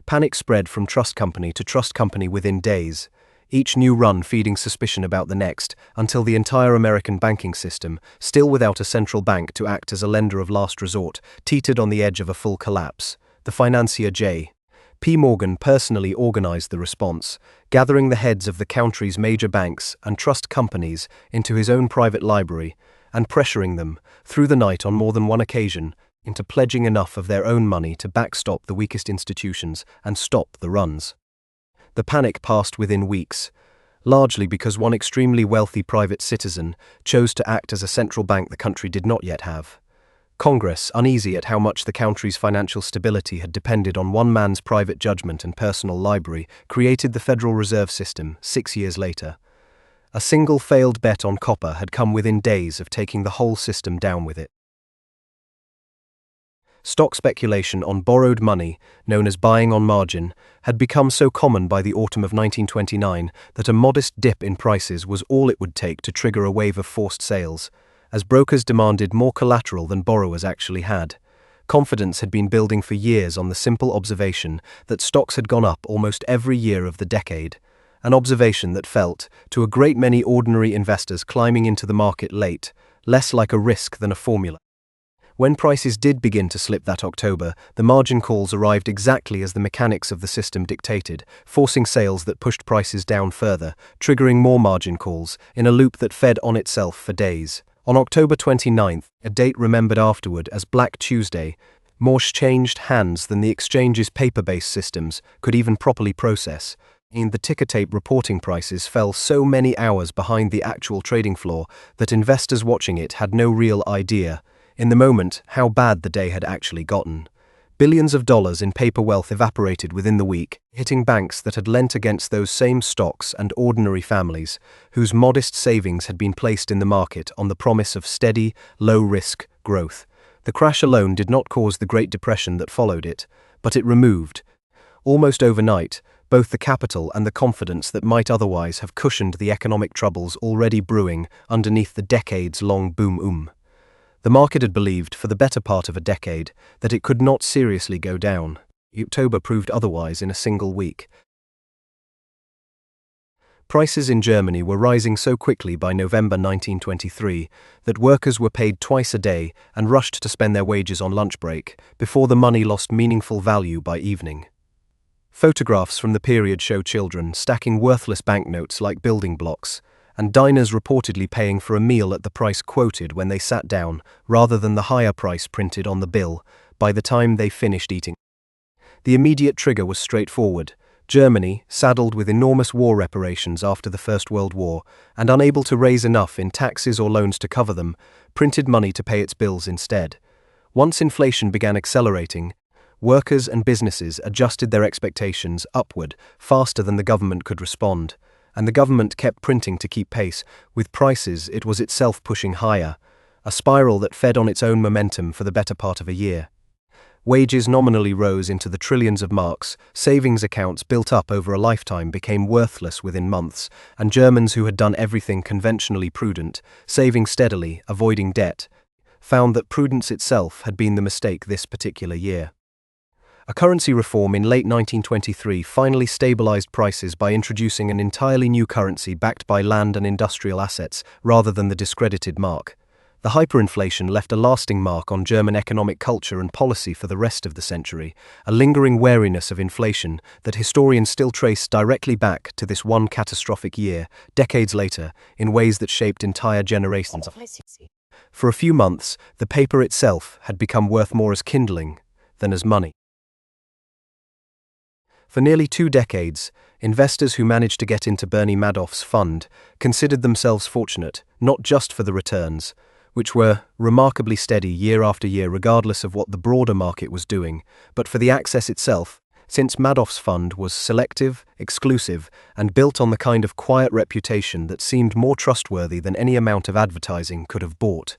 Panic spread from trust company to trust company within days, each new run feeding suspicion about the next, until the entire American banking system, still without a central bank to act as a lender of last resort, teetered on the edge of a full collapse. The financier J. P. Morgan personally organized the response, gathering the heads of the country's major banks and trust companies into his own private library and pressuring them, through the night on more than one occasion, into pledging enough of their own money to backstop the weakest institutions and stop the runs. The panic passed within weeks, largely because one extremely wealthy private citizen chose to act as a central bank the country did not yet have. Congress, uneasy at how much the country's financial stability had depended on one man's private judgment and personal library, created the Federal Reserve System 6 years later. A single failed bet on copper had come within days of taking the whole system down with it. Stock speculation on borrowed money, known as buying on margin, had become so common by the autumn of 1929 that a modest dip in prices was all it would take to trigger a wave of forced sales, as brokers demanded more collateral than borrowers actually had. Confidence had been building for years on the simple observation that stocks had gone up almost every year of the decade, an observation that felt, to a great many ordinary investors climbing into the market late, less like a risk than a formula. When prices did begin to slip that October, the margin calls arrived exactly as the mechanics of the system dictated, forcing sales that pushed prices down further, triggering more margin calls, in a loop that fed on itself for days. On October 29th, a date remembered afterward as Black Tuesday, more changed hands than the exchange's paper-based systems could even properly process. The ticker tape reporting prices fell so many hours behind the actual trading floor that investors watching it had no real idea, in the moment, how bad the day had actually gotten. Billions of dollars in paper wealth evaporated within the week, hitting banks that had lent against those same stocks and ordinary families, whose modest savings had been placed in the market on the promise of steady, low-risk growth. The crash alone did not cause the Great Depression that followed it, but it removed, almost overnight, both the capital and the confidence that might otherwise have cushioned the economic troubles already brewing underneath the decades-long boom. The market had believed, for the better part of a decade, that it could not seriously go down. October proved otherwise in a single week. Prices in Germany were rising so quickly by November 1923 that workers were paid twice a day and rushed to spend their wages on lunch break, before the money lost meaningful value by evening. Photographs from the period show children stacking worthless banknotes like building blocks, and diners reportedly paying for a meal at the price quoted when they sat down, rather than the higher price printed on the bill, by the time they finished eating. The immediate trigger was straightforward. Germany, saddled with enormous war reparations after the First World War, and unable to raise enough in taxes or loans to cover them, printed money to pay its bills instead. Once inflation began accelerating, workers and businesses adjusted their expectations upward faster than the government could respond, and the government kept printing to keep pace with prices it was itself pushing higher, a spiral that fed on its own momentum for the better part of a year. Wages nominally rose into the trillions of marks, savings accounts built up over a lifetime became worthless within months, and Germans who had done everything conventionally prudent, saving steadily, avoiding debt, found that prudence itself had been the mistake this particular year. A currency reform in late 1923 finally stabilized prices by introducing an entirely new currency backed by land and industrial assets rather than the discredited mark. The hyperinflation left a lasting mark on German economic culture and policy for the rest of the century, a lingering wariness of inflation that historians still trace directly back to this one catastrophic year, decades later, in ways that shaped entire generations. For a few months, the paper itself had become worth more as kindling than as money. For nearly 2 decades, investors who managed to get into Bernie Madoff's fund considered themselves fortunate, not just for the returns, which were remarkably steady year after year regardless of what the broader market was doing, but for the access itself, since Madoff's fund was selective, exclusive, and built on the kind of quiet reputation that seemed more trustworthy than any amount of advertising could have bought.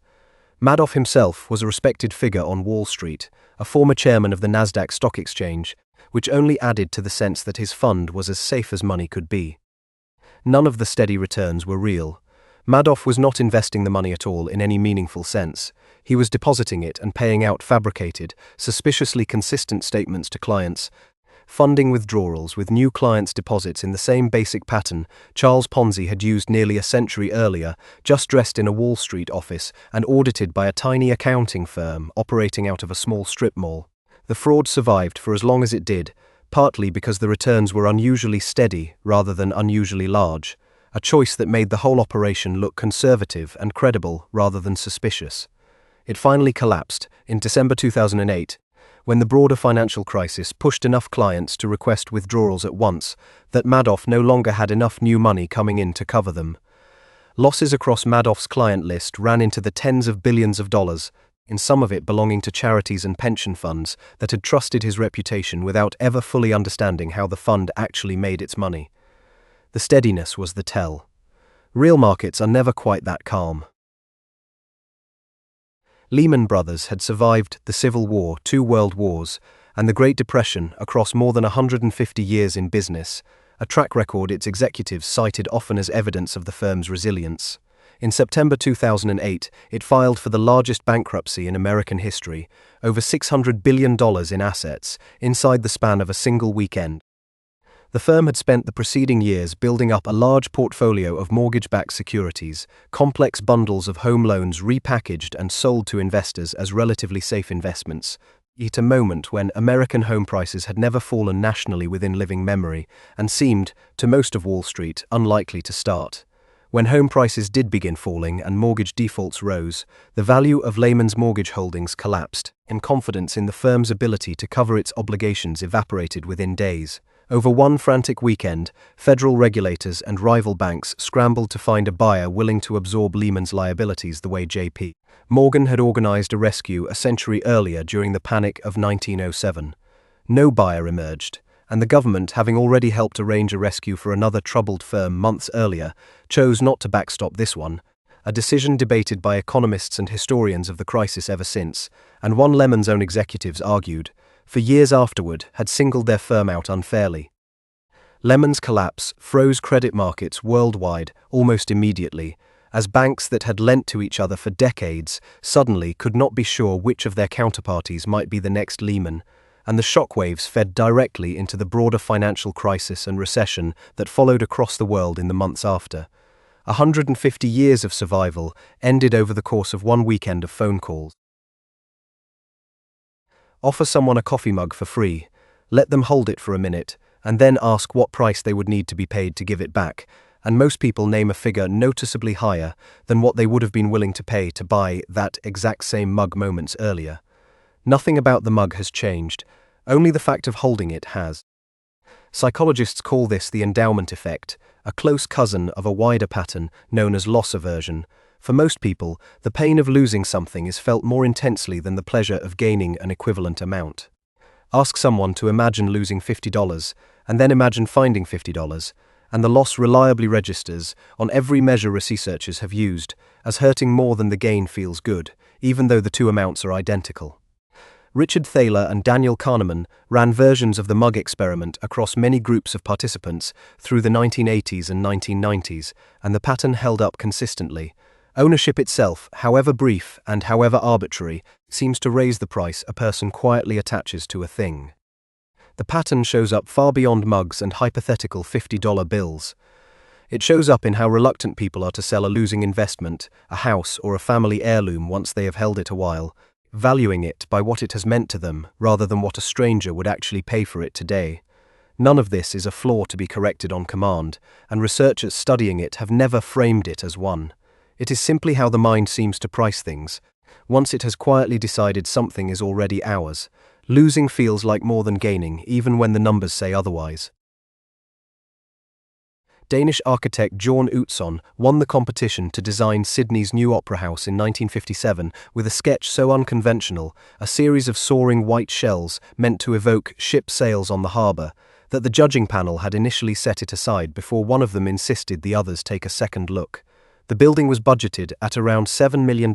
Madoff himself was a respected figure on Wall Street, a former chairman of the Nasdaq Stock Exchange, which only added to the sense that his fund was as safe as money could be. None of the steady returns were real. Madoff was not investing the money at all in any meaningful sense. He was depositing it and paying out fabricated, suspiciously consistent statements to clients, funding withdrawals with new clients' deposits in the same basic pattern Charles Ponzi had used nearly a century earlier, just dressed in a Wall Street office and audited by a tiny accounting firm operating out of a small strip mall. The fraud survived for as long as it did, partly because the returns were unusually steady rather than unusually large, a choice that made the whole operation look conservative and credible rather than suspicious. It finally collapsed in December 2008, when the broader financial crisis pushed enough clients to request withdrawals at once that Madoff no longer had enough new money coming in to cover them. Losses across Madoff's client list ran into the tens of billions of dollars, in some of it belonging to charities and pension funds that had trusted his reputation without ever fully understanding how the fund actually made its money. The steadiness was the tell. Real markets are never quite that calm. Lehman Brothers had survived the Civil War, 2 world wars, and the Great Depression across more than 150 years in business, a track record its executives cited often as evidence of the firm's resilience. In September 2008, it filed for the largest bankruptcy in American history, over $600 billion in assets, inside the span of a single weekend. The firm had spent the preceding years building up a large portfolio of mortgage-backed securities, complex bundles of home loans repackaged and sold to investors as relatively safe investments, at a moment when American home prices had never fallen nationally within living memory and seemed, to most of Wall Street, unlikely to start. When home prices did begin falling and mortgage defaults rose, the value of Lehman's mortgage holdings collapsed, and confidence in the firm's ability to cover its obligations evaporated within days. Over one frantic weekend, federal regulators and rival banks scrambled to find a buyer willing to absorb Lehman's liabilities the way J.P. Morgan had organized a rescue a century earlier during the Panic of 1907. No buyer emerged, and the government, having already helped arrange a rescue for another troubled firm months earlier, chose not to backstop this one, a decision debated by economists and historians of the crisis ever since, and one Lehman's own executives argued, for years afterward, had singled their firm out unfairly. Lehman's collapse froze credit markets worldwide almost immediately, as banks that had lent to each other for decades suddenly could not be sure which of their counterparties might be the next Lehman, and the shockwaves fed directly into the broader financial crisis and recession that followed across the world in the months after. 150 years of survival ended over the course of one weekend of phone calls. Offer someone a coffee mug for free, let them hold it for a minute, and then ask what price they would need to be paid to give it back, and most people name a figure noticeably higher than what they would have been willing to pay to buy that exact same mug moments earlier. Nothing about the mug has changed, only the fact of holding it has. Psychologists call this the endowment effect, a close cousin of a wider pattern known as loss aversion. For most people, the pain of losing something is felt more intensely than the pleasure of gaining an equivalent amount. Ask someone to imagine losing $50, and then imagine finding $50, and the loss reliably registers, on every measure researchers have used, as hurting more than the gain feels good, even though the two amounts are identical. Richard Thaler and Daniel Kahneman ran versions of the mug experiment across many groups of participants through the 1980s and 1990s, and the pattern held up consistently. Ownership itself, however brief and however arbitrary, seems to raise the price a person quietly attaches to a thing. The pattern shows up far beyond mugs and hypothetical $50 bills. It shows up in how reluctant people are to sell a losing investment, a house or a family heirloom once they have held it a while, valuing it by what it has meant to them rather than what a stranger would actually pay for it today. None of this is a flaw to be corrected on command, and researchers studying it have never framed it as one. It is simply how the mind seems to price things. Once it has quietly decided something is already ours, losing feels like more than gaining, even when the numbers say otherwise. Danish architect Bjørn Utzon won the competition to design Sydney's new opera house in 1957 with a sketch so unconventional, a series of soaring white shells meant to evoke ship sails on the harbour, that the judging panel had initially set it aside before one of them insisted the others take a second look. The building was budgeted at around $7 million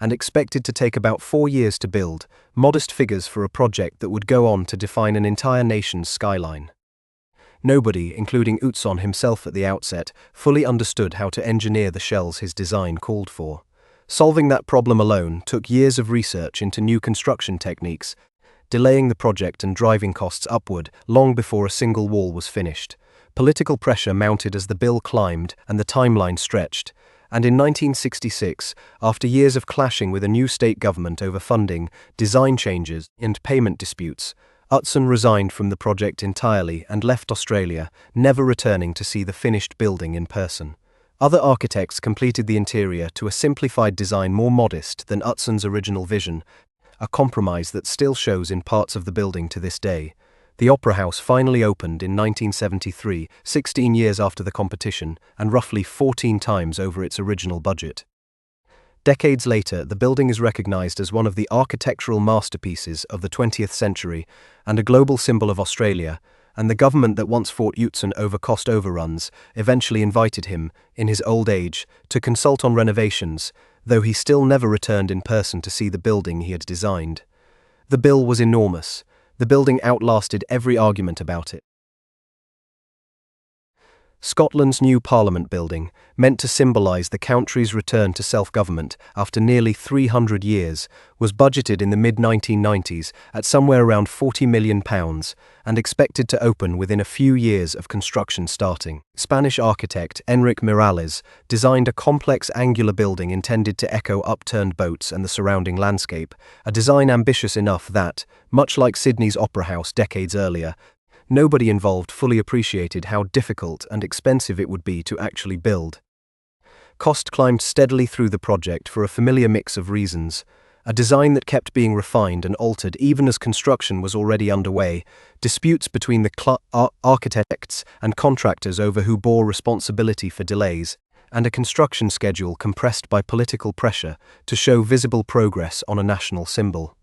and expected to take about 4 years to build, modest figures for a project that would go on to define an entire nation's skyline. Nobody, including Utzon himself at the outset, fully understood how to engineer the shells his design called for. Solving that problem alone took years of research into new construction techniques, delaying the project and driving costs upward long before a single wall was finished. Political pressure mounted as the bill climbed and the timeline stretched, and in 1966, after years of clashing with a new state government over funding, design changes, and payment disputes, Utzon resigned from the project entirely and left Australia, never returning to see the finished building in person. Other architects completed the interior to a simplified design more modest than Utzon's original vision, a compromise that still shows in parts of the building to this day. The Opera House finally opened in 1973, 16 years after the competition, and roughly 14 times over its original budget. Decades later, the building is recognized as one of the architectural masterpieces of the 20th century and a global symbol of Australia, and the government that once fought Utzon over cost overruns eventually invited him, in his old age, to consult on renovations, though he still never returned in person to see the building he had designed. The bill was enormous. The building outlasted every argument about it. Scotland's new Parliament building, meant to symbolise the country's return to self-government after nearly 300 years, was budgeted in the mid-1990s at somewhere around £40 million and expected to open within a few years of construction starting. Spanish architect Enrique Miralles designed a complex angular building intended to echo upturned boats and the surrounding landscape, a design ambitious enough that, much like Sydney's Opera House decades earlier, nobody involved fully appreciated how difficult and expensive it would be to actually build. Cost climbed steadily through the project for a familiar mix of reasons: a design that kept being refined and altered even as construction was already underway, disputes between the architects and contractors over who bore responsibility for delays, and a construction schedule compressed by political pressure to show visible progress on a national symbol.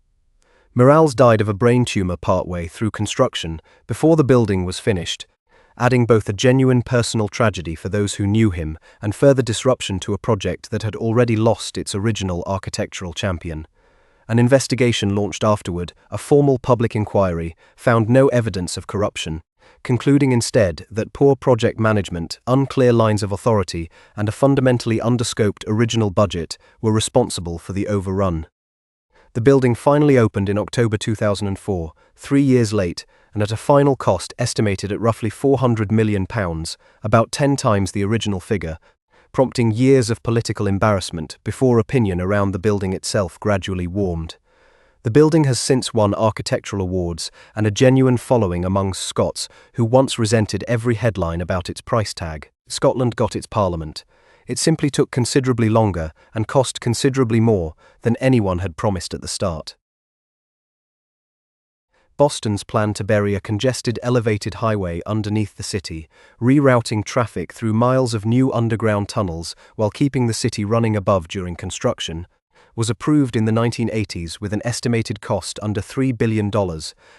Miralles died of a brain tumor partway through construction, before the building was finished, adding both a genuine personal tragedy for those who knew him and further disruption to a project that had already lost its original architectural champion. An investigation launched afterward, a formal public inquiry, found no evidence of corruption, concluding instead that poor project management, unclear lines of authority, and a fundamentally underscoped original budget were responsible for the overrun. The building finally opened in October 2004, 3 years late, and at a final cost estimated at roughly £400 million, about 10 times the original figure, prompting years of political embarrassment before opinion around the building itself gradually warmed. The building has since won architectural awards and a genuine following among Scots who once resented every headline about its price tag. Scotland got its parliament. It simply took considerably longer and cost considerably more than anyone had promised at the start. Boston's plan to bury a congested elevated highway underneath the city, rerouting traffic through miles of new underground tunnels while keeping the city running above during construction, was approved in the 1980s with an estimated cost under $3 billion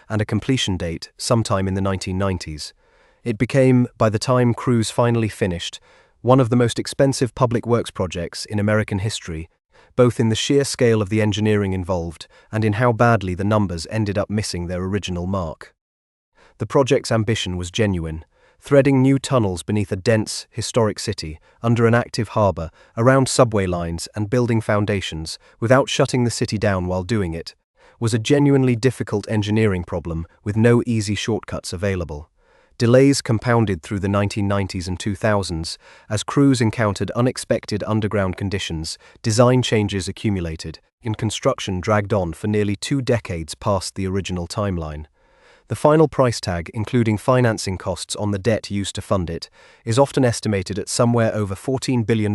and a completion date sometime in the 1990s. It became, by the time crews finally finished, one of the most expensive public works projects in American history, both in the sheer scale of the engineering involved and in how badly the numbers ended up missing their original mark. The project's ambition was genuine, threading new tunnels beneath a dense, historic city, under an active harbour, around subway lines and building foundations, without shutting the city down while doing it, was a genuinely difficult engineering problem with no easy shortcuts available. Delays compounded through the 1990s and 2000s as crews encountered unexpected underground conditions, design changes accumulated, and construction dragged on for nearly 2 decades past the original timeline. The final price tag, including financing costs on the debt used to fund it, is often estimated at somewhere over $14 billion,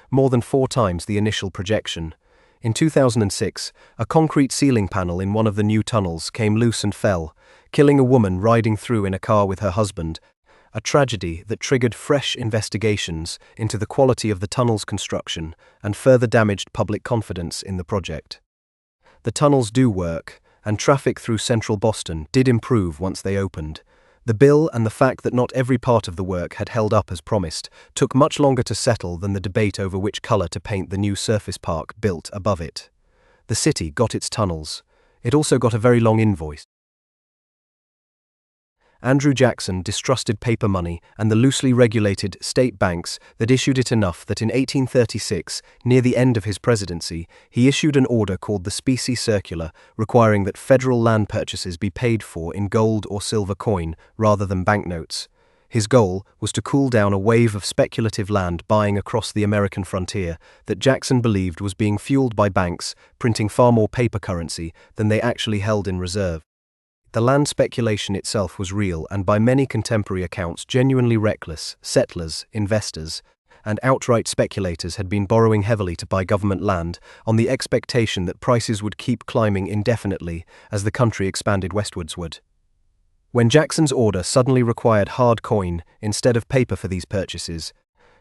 more than 4 times the initial projection. In 2006, a concrete ceiling panel in one of the new tunnels came loose and fell, killing a woman riding through in a car with her husband, a tragedy that triggered fresh investigations into the quality of the tunnel's construction and further damaged public confidence in the project. The tunnels do work, and traffic through central Boston did improve once they opened. The bill and the fact that not every part of the work had held up as promised took much longer to settle than the debate over which color to paint the new surface park built above it. The city got its tunnels. It also got a very long invoice. Andrew Jackson distrusted paper money and the loosely regulated state banks that issued it enough that in 1836, near the end of his presidency, he issued an order called the Specie Circular, requiring that federal land purchases be paid for in gold or silver coin rather than banknotes. His goal was to cool down a wave of speculative land buying across the American frontier that Jackson believed was being fueled by banks printing far more paper currency than they actually held in reserve. The land speculation itself was real and by many contemporary accounts genuinely reckless. Settlers, investors, and outright speculators had been borrowing heavily to buy government land on the expectation that prices would keep climbing indefinitely as the country expanded westwards. When Jackson's order suddenly required hard coin instead of paper for these purchases,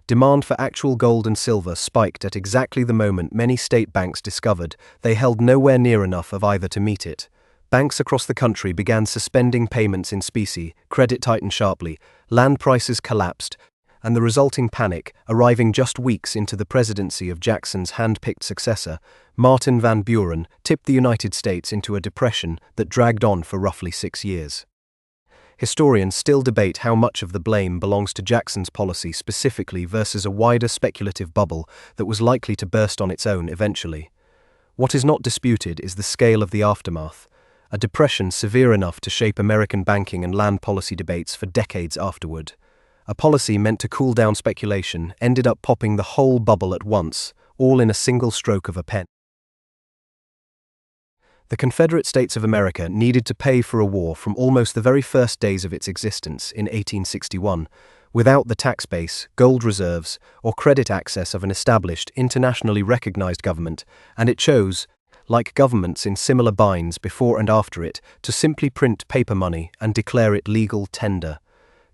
demand for actual gold and silver spiked at exactly the moment many state banks discovered they held nowhere near enough of either to meet it. Banks across the country began suspending payments in specie, credit tightened sharply, land prices collapsed, and the resulting panic, arriving just weeks into the presidency of Jackson's hand-picked successor, Martin Van Buren, tipped the United States into a depression that dragged on for roughly 6 years. Historians still debate how much of the blame belongs to Jackson's policy specifically versus a wider speculative bubble that was likely to burst on its own eventually. What is not disputed is the scale of the aftermath, a depression severe enough to shape American banking and land policy debates for decades afterward. A policy meant to cool down speculation ended up popping the whole bubble at once, all in a single stroke of a pen. The Confederate States of America needed to pay for a war from almost the very first days of its existence in 1861, without the tax base, gold reserves, or credit access of an established, internationally recognized government, and it chose, like governments in similar binds before and after it, to simply print paper money and declare it legal tender.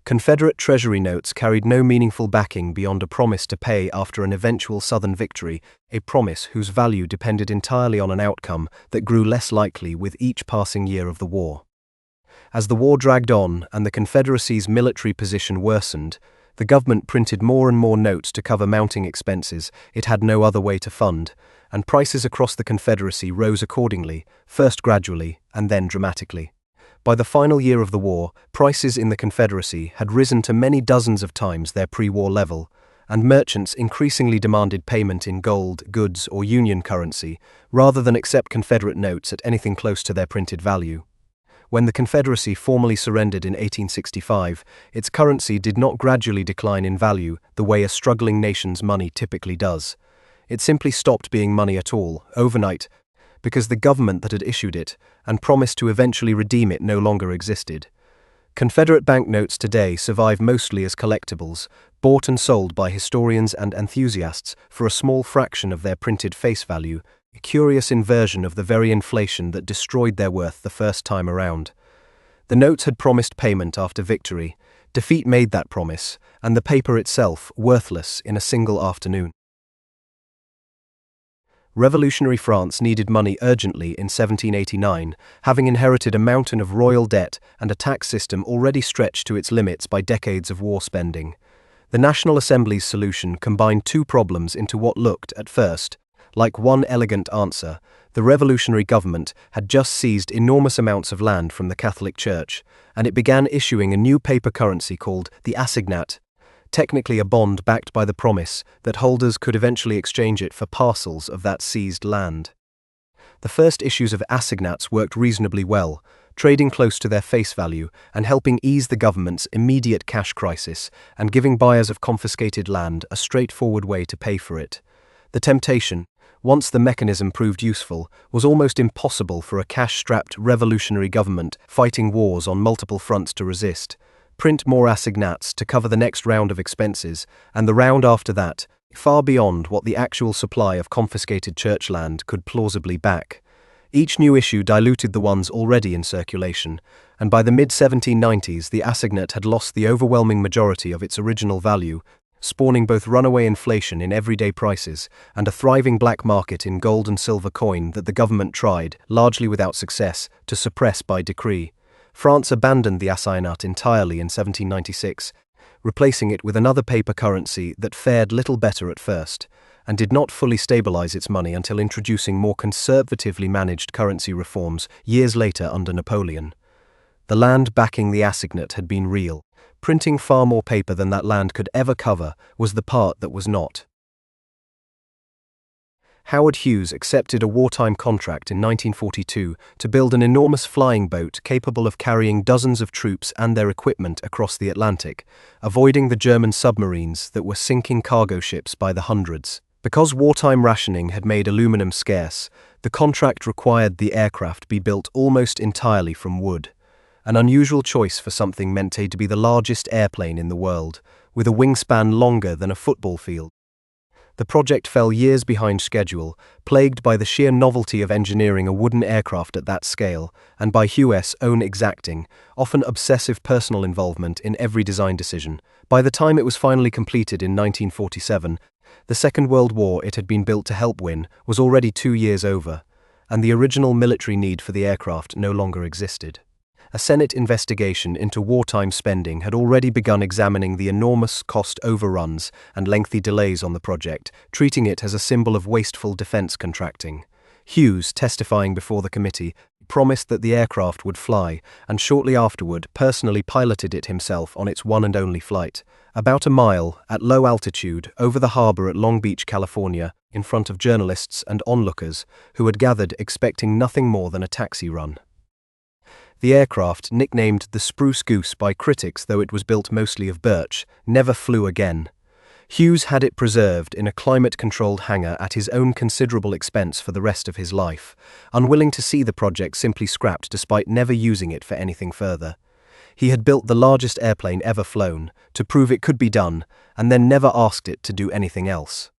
Confederate Treasury notes carried no meaningful backing beyond a promise to pay after an eventual Southern victory, a promise whose value depended entirely on an outcome that grew less likely with each passing year of the war. As the war dragged on and the Confederacy's military position worsened, the government printed more and more notes to cover mounting expenses it had no other way to fund, and prices across the Confederacy rose accordingly, first gradually and then dramatically. By the final year of the war, prices in the Confederacy had risen to many dozens of times their pre-war level, and merchants increasingly demanded payment in gold, goods, or Union currency, rather than accept Confederate notes at anything close to their printed value. When the Confederacy formally surrendered in 1865, its currency did not gradually decline in value the way a struggling nation's money typically does. It simply stopped being money at all, overnight, because the government that had issued it and promised to eventually redeem it no longer existed. Confederate banknotes today survive mostly as collectibles, bought and sold by historians and enthusiasts for a small fraction of their printed face value, a curious inversion of the very inflation that destroyed their worth the first time around. The notes had promised payment after victory, defeat made that promise, and the paper itself worthless in a single afternoon. Revolutionary France needed money urgently in 1789, having inherited a mountain of royal debt and a tax system already stretched to its limits by decades of war spending. The National Assembly's solution combined two problems into what looked, at first, like one elegant answer. The revolutionary government had just seized enormous amounts of land from the Catholic Church, and it began issuing a new paper currency called the assignat, technically a bond backed by the promise that holders could eventually exchange it for parcels of that seized land. The first issues of assignats worked reasonably well, trading close to their face value and helping ease the government's immediate cash crisis and giving buyers of confiscated land a straightforward way to pay for it. The temptation, once the mechanism proved useful, was almost impossible for a cash-strapped revolutionary government fighting wars on multiple fronts to resist. Print more assignats to cover the next round of expenses, and the round after that, far beyond what the actual supply of confiscated church land could plausibly back. Each new issue diluted the ones already in circulation, and by the mid-1790s the assignat had lost the overwhelming majority of its original value, spawning both runaway inflation in everyday prices and a thriving black market in gold and silver coin that the government tried, largely without success, to suppress by decree. France abandoned the assignat entirely in 1796, replacing it with another paper currency that fared little better at first, and did not fully stabilize its money until introducing more conservatively managed currency reforms years later under Napoleon. The land backing the assignat had been real. Printing far more paper than that land could ever cover was the part that was not. Howard Hughes accepted a wartime contract in 1942 to build an enormous flying boat capable of carrying dozens of troops and their equipment across the Atlantic, avoiding the German submarines that were sinking cargo ships by the hundreds. Because wartime rationing had made aluminum scarce, the contract required the aircraft be built almost entirely from wood, an unusual choice for something meant to be the largest airplane in the world, with a wingspan longer than a football field. The project fell years behind schedule, plagued by the sheer novelty of engineering a wooden aircraft at that scale, and by Hughes' own exacting, often obsessive personal involvement in every design decision. By the time it was finally completed in 1947, the Second World War it had been built to help win was already 2 years over, and the original military need for the aircraft no longer existed. A Senate investigation into wartime spending had already begun examining the enormous cost overruns and lengthy delays on the project, treating it as a symbol of wasteful defense contracting. Hughes, testifying before the committee, promised that the aircraft would fly, and shortly afterward personally piloted it himself on its one and only flight, about a mile, at low altitude, over the harbor at Long Beach, California, in front of journalists and onlookers who had gathered expecting nothing more than a taxi run. The aircraft, nicknamed the Spruce Goose by critics though it was built mostly of birch, never flew again. Hughes had it preserved in a climate-controlled hangar at his own considerable expense for the rest of his life, unwilling to see the project simply scrapped despite never using it for anything further. He had built the largest airplane ever flown, to prove it could be done, and then never asked it to do anything else.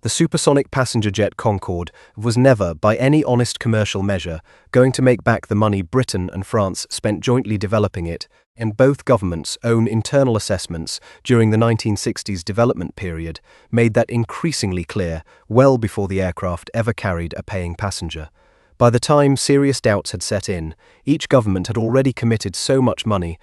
The supersonic passenger jet Concorde was never, by any honest commercial measure, going to make back the money Britain and France spent jointly developing it, and both governments' own internal assessments during the 1960s development period made that increasingly clear well before the aircraft ever carried a paying passenger. By the time serious doubts had set in, each government had already committed so much money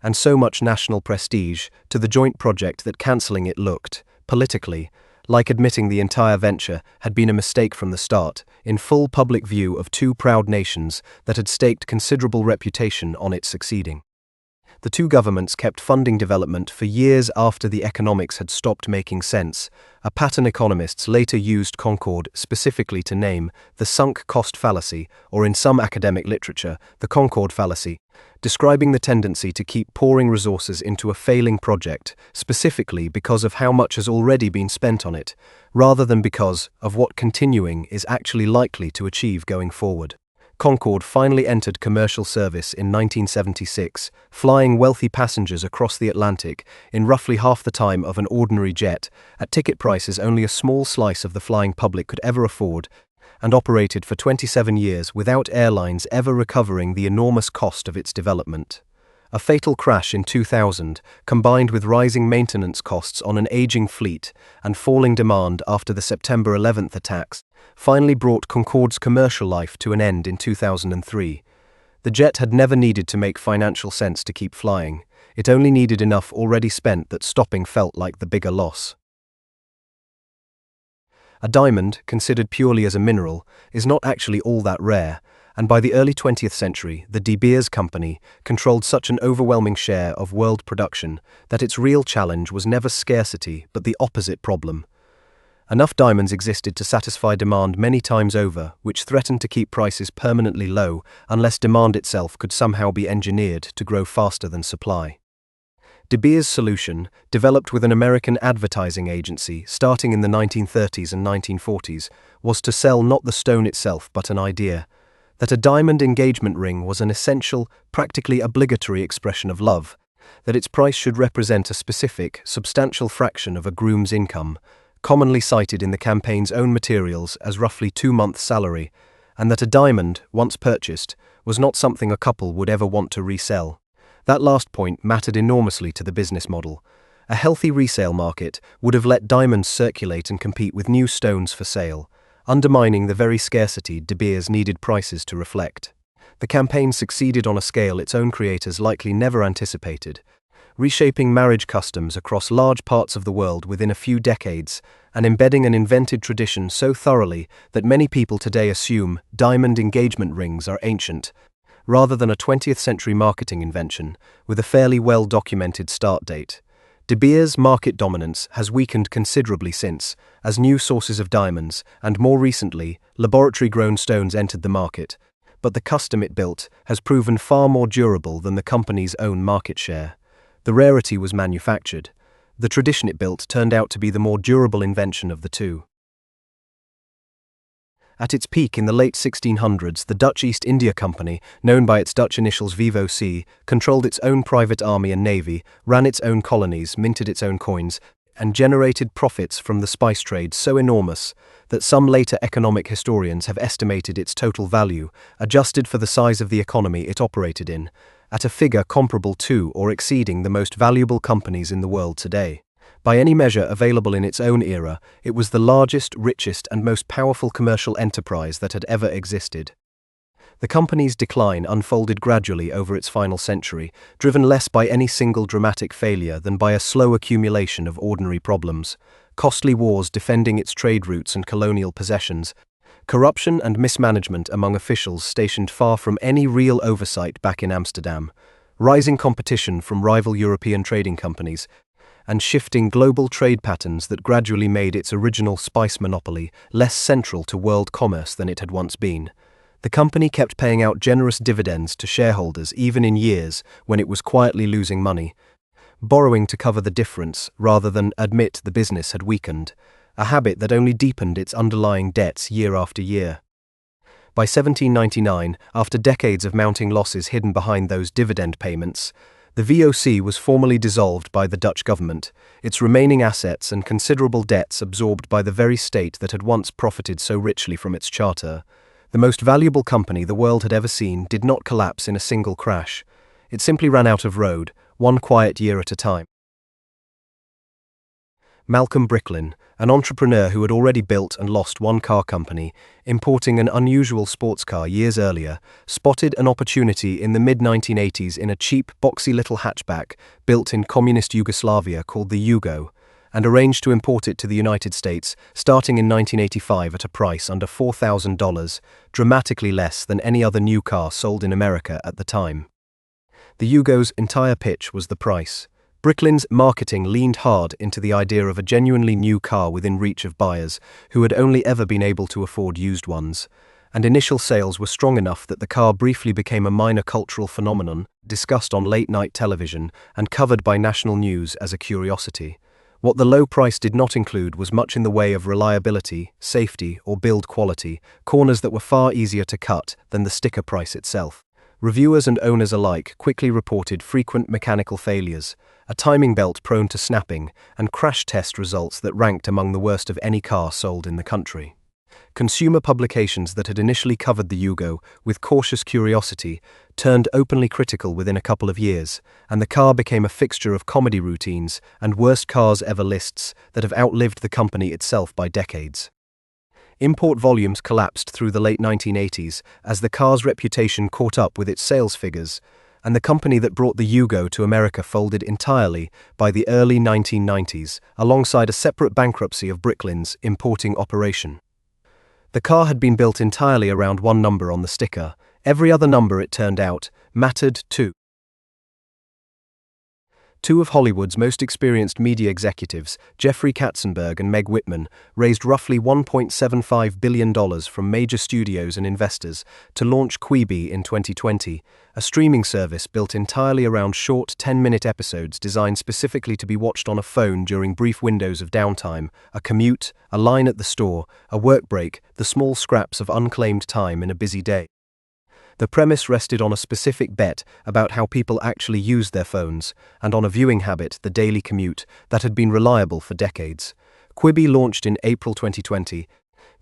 and so much national prestige to the joint project that cancelling it looked, politically, like admitting the entire venture had been a mistake from the start, in full public view of two proud nations that had staked considerable reputation on its succeeding. The two governments kept funding development for years after the economics had stopped making sense. A pattern economists later used Concorde specifically to name the sunk cost fallacy, or in some academic literature, the Concorde fallacy, describing the tendency to keep pouring resources into a failing project, specifically because of how much has already been spent on it, rather than because of what continuing is actually likely to achieve going forward. Concorde finally entered commercial service in 1976, flying wealthy passengers across the Atlantic in roughly half the time of an ordinary jet, at ticket prices only a small slice of the flying public could ever afford, and operated for 27 years without airlines ever recovering the enormous cost of its development. A fatal crash in 2000, combined with rising maintenance costs on an aging fleet and falling demand after the September 11th attacks, finally brought Concorde's commercial life to an end in 2003. The jet had never needed to make financial sense to keep flying. It only needed enough already spent that stopping felt like the bigger loss. A diamond, considered purely as a mineral, is not actually all that rare, and by the early 20th century, the De Beers Company controlled such an overwhelming share of world production that its real challenge was never scarcity but the opposite problem. Enough diamonds existed to satisfy demand many times over, which threatened to keep prices permanently low unless demand itself could somehow be engineered to grow faster than supply. De Beers' solution, developed with an American advertising agency starting in the 1930s and 1940s, was to sell not the stone itself but an idea, that a diamond engagement ring was an essential, practically obligatory expression of love, that its price should represent a specific, substantial fraction of a groom's income, commonly cited in the campaign's own materials as roughly 2 months' salary, and that a diamond, once purchased, was not something a couple would ever want to resell. That last point mattered enormously to the business model. A healthy resale market would have let diamonds circulate and compete with new stones for sale, undermining the very scarcity De Beers needed prices to reflect. The campaign succeeded on a scale its own creators likely never anticipated, reshaping marriage customs across large parts of the world within a few decades, and embedding an invented tradition so thoroughly that many people today assume diamond engagement rings are ancient, rather than a 20th century marketing invention with a fairly well-documented start date. De Beers' market dominance has weakened considerably since, as new sources of diamonds, and more recently, laboratory-grown stones entered the market, but the custom it built has proven far more durable than the company's own market share. The rarity was manufactured. The tradition it built turned out to be the more durable invention of the two. At its peak in the late 1600s, the Dutch East India Company, known by its Dutch initials VOC, controlled its own private army and navy, ran its own colonies, minted its own coins, and generated profits from the spice trade so enormous that some later economic historians have estimated its total value, adjusted for the size of the economy it operated in, at a figure comparable to or exceeding the most valuable companies in the world today. By any measure available in its own era, it was the largest, richest, and most powerful commercial enterprise that had ever existed. The company's decline unfolded gradually over its final century, driven less by any single dramatic failure than by a slow accumulation of ordinary problems: costly wars defending its trade routes and colonial possessions, Corruption and mismanagement among officials stationed far from any real oversight back in Amsterdam, rising competition from rival European trading companies, and shifting global trade patterns that gradually made its original spice monopoly less central to world commerce than it had once been. The company kept paying out generous dividends to shareholders even in years when it was quietly losing money, borrowing to cover the difference rather than admit the business had weakened, a habit that only deepened its underlying debts year after year. By 1799, after decades of mounting losses hidden behind those dividend payments, the VOC was formally dissolved by the Dutch government, its remaining assets and considerable debts absorbed by the very state that had once profited so richly from its charter. The most valuable company the world had ever seen did not collapse in a single crash. It simply ran out of road, one quiet year at a time. Malcolm Bricklin, an entrepreneur who had already built and lost one car company, importing an unusual sports car years earlier, spotted an opportunity in the mid-1980s in a cheap, boxy little hatchback built in communist Yugoslavia called the Yugo, and arranged to import it to the United States, starting in 1985 at a price under $4,000, dramatically less than any other new car sold in America at the time. The Yugo's entire pitch was the price. Bricklin's marketing leaned hard into the idea of a genuinely new car within reach of buyers who had only ever been able to afford used ones, and initial sales were strong enough that the car briefly became a minor cultural phenomenon, discussed on late-night television and covered by national news as a curiosity. What the low price did not include was much in the way of reliability, safety, or build quality, corners that were far easier to cut than the sticker price itself. Reviewers and owners alike quickly reported frequent mechanical failures, a timing belt prone to snapping, and crash test results that ranked among the worst of any car sold in the country. Consumer publications that had initially covered the Yugo with cautious curiosity turned openly critical within a couple of years, and the car became a fixture of comedy routines and worst cars ever lists that have outlived the company itself by decades. Import volumes collapsed through the late 1980s as the car's reputation caught up with its sales figures, and the company that brought the Yugo to America folded entirely by the early 1990s, alongside a separate bankruptcy of Bricklin's importing operation. The car had been built entirely around one number on the sticker. Every other number, it turned out, mattered too. Two of Hollywood's most experienced media executives, Jeffrey Katzenberg and Meg Whitman, raised roughly $1.75 billion from major studios and investors to launch Quibi in 2020, a streaming service built entirely around short 10-minute episodes designed specifically to be watched on a phone during brief windows of downtime, a commute, a line at the store, a work break, the small scraps of unclaimed time in a busy day. The premise rested on a specific bet about how people actually used their phones, and on a viewing habit, the daily commute, that had been reliable for decades. Quibi launched in April 2020,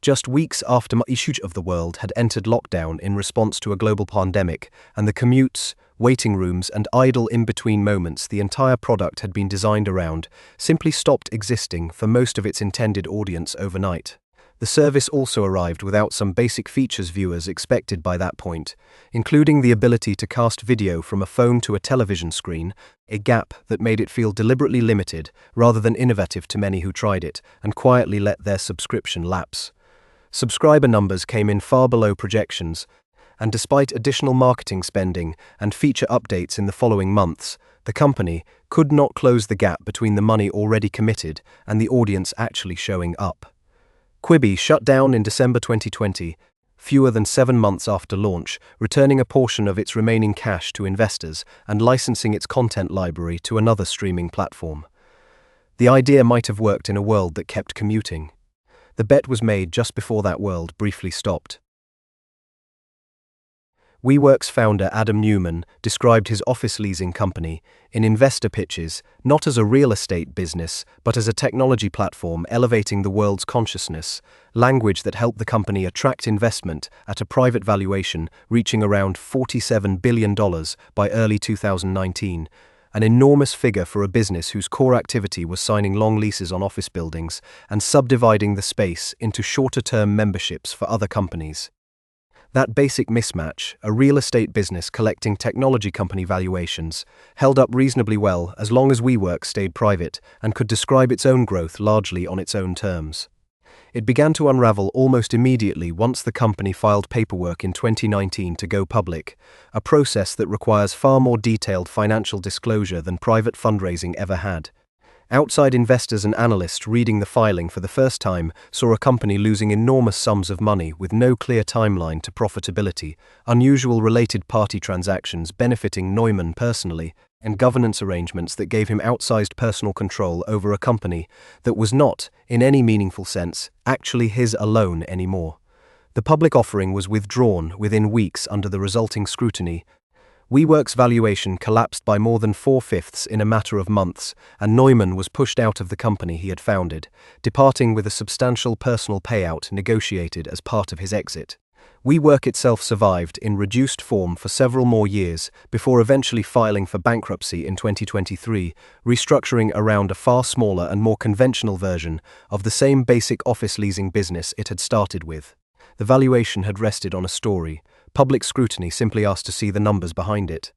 just weeks after much of the world had entered lockdown in response to a global pandemic, and the commutes, waiting rooms, and idle in-between moments the entire product had been designed around simply stopped existing for most of its intended audience overnight. The service also arrived without some basic features viewers expected by that point, including the ability to cast video from a phone to a television screen, a gap that made it feel deliberately limited rather than innovative to many who tried it and quietly let their subscription lapse. Subscriber numbers came in far below projections, and despite additional marketing spending and feature updates in the following months, the company could not close the gap between the money already committed and the audience actually showing up. Quibi shut down in December 2020, fewer than 7 months after launch, returning a portion of its remaining cash to investors and licensing its content library to another streaming platform. The idea might have worked in a world that kept commuting. The bet was made just before that world briefly stopped. WeWork's founder Adam Neumann described his office leasing company in investor pitches not as a real estate business but as a technology platform elevating the world's consciousness, language that helped the company attract investment at a private valuation reaching around $47 billion by early 2019, an enormous figure for a business whose core activity was signing long leases on office buildings and subdividing the space into shorter-term memberships for other companies. That basic mismatch, a real estate business collecting technology company valuations, held up reasonably well as long as WeWork stayed private and could describe its own growth largely on its own terms. It began to unravel almost immediately once the company filed paperwork in 2019 to go public, a process that requires far more detailed financial disclosure than private fundraising ever had. Outside investors and analysts reading the filing for the first time saw a company losing enormous sums of money with no clear timeline to profitability, unusual related party transactions benefiting Neumann personally, and governance arrangements that gave him outsized personal control over a company that was not, in any meaningful sense, actually his alone anymore. The public offering was withdrawn within weeks under the resulting scrutiny. WeWork's valuation collapsed by more than 4/5 in a matter of months, and Neumann was pushed out of the company he had founded, departing with a substantial personal payout negotiated as part of his exit. WeWork itself survived in reduced form for several more years before eventually filing for bankruptcy in 2023, restructuring around a far smaller and more conventional version of the same basic office leasing business it had started with. The valuation had rested on a story. Public scrutiny simply asked to see the numbers behind it.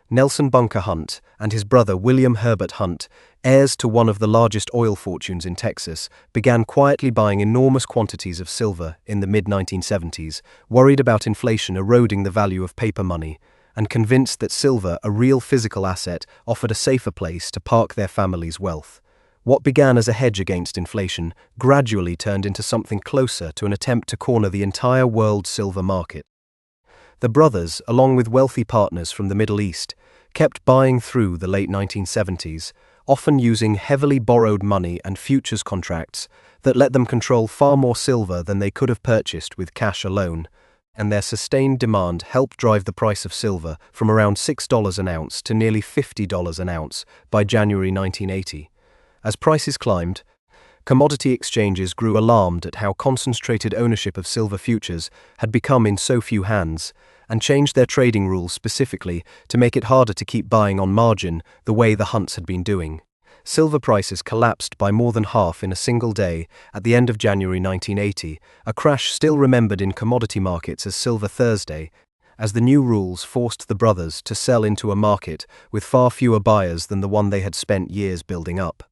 Nelson Bunker Hunt and his brother William Herbert Hunt, heirs to one of the largest oil fortunes in Texas, began quietly buying enormous quantities of silver in the mid-1970s, worried about inflation eroding the value of paper money, and convinced that silver, a real physical asset, offered a safer place to park their family's wealth. What began as a hedge against inflation gradually turned into something closer to an attempt to corner the entire world silver market. The brothers, along with wealthy partners from the Middle East, kept buying through the late 1970s, often using heavily borrowed money and futures contracts that let them control far more silver than they could have purchased with cash alone, and their sustained demand helped drive the price of silver from around $6 an ounce to nearly $50 an ounce by January 1980. As prices climbed, commodity exchanges grew alarmed at how concentrated ownership of silver futures had become in so few hands, and changed their trading rules specifically to make it harder to keep buying on margin the way the Hunts had been doing. Silver prices collapsed by more than half in a single day at the end of January 1980, a crash still remembered in commodity markets as Silver Thursday, as the new rules forced the brothers to sell into a market with far fewer buyers than the one they had spent years building up.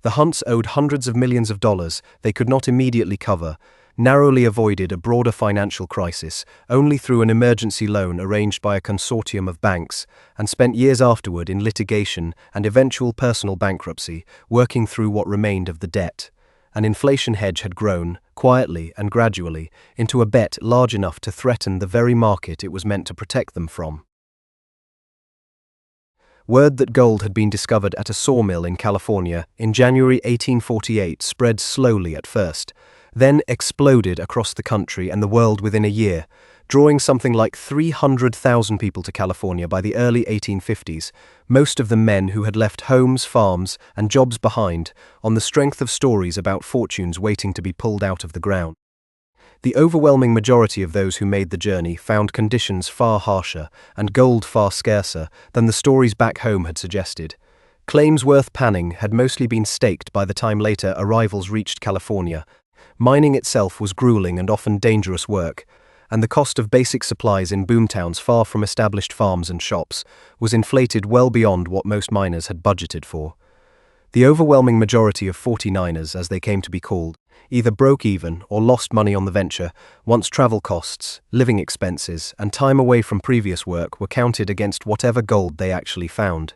The Hunts owed hundreds of millions of dollars they could not immediately cover, narrowly avoided a broader financial crisis only through an emergency loan arranged by a consortium of banks, and spent years afterward in litigation and eventual personal bankruptcy, working through what remained of the debt. An inflation hedge had grown, quietly and gradually, into a bet large enough to threaten the very market it was meant to protect them from. Word that gold had been discovered at a sawmill in California in January 1848 spread slowly at first, then exploded across the country and the world within a year, drawing something like 300,000 people to California by the early 1850s, most of them men who had left homes, farms, and jobs behind on the strength of stories about fortunes waiting to be pulled out of the ground. The overwhelming majority of those who made the journey found conditions far harsher and gold far scarcer than the stories back home had suggested. Claims worth panning had mostly been staked by the time later arrivals reached California. Mining itself was grueling and often dangerous work, and the cost of basic supplies in boomtowns far from established farms and shops was inflated well beyond what most miners had budgeted for. The overwhelming majority of 49ers, as they came to be called, either broke even or lost money on the venture once travel costs, living expenses, and time away from previous work were counted against whatever gold they actually found.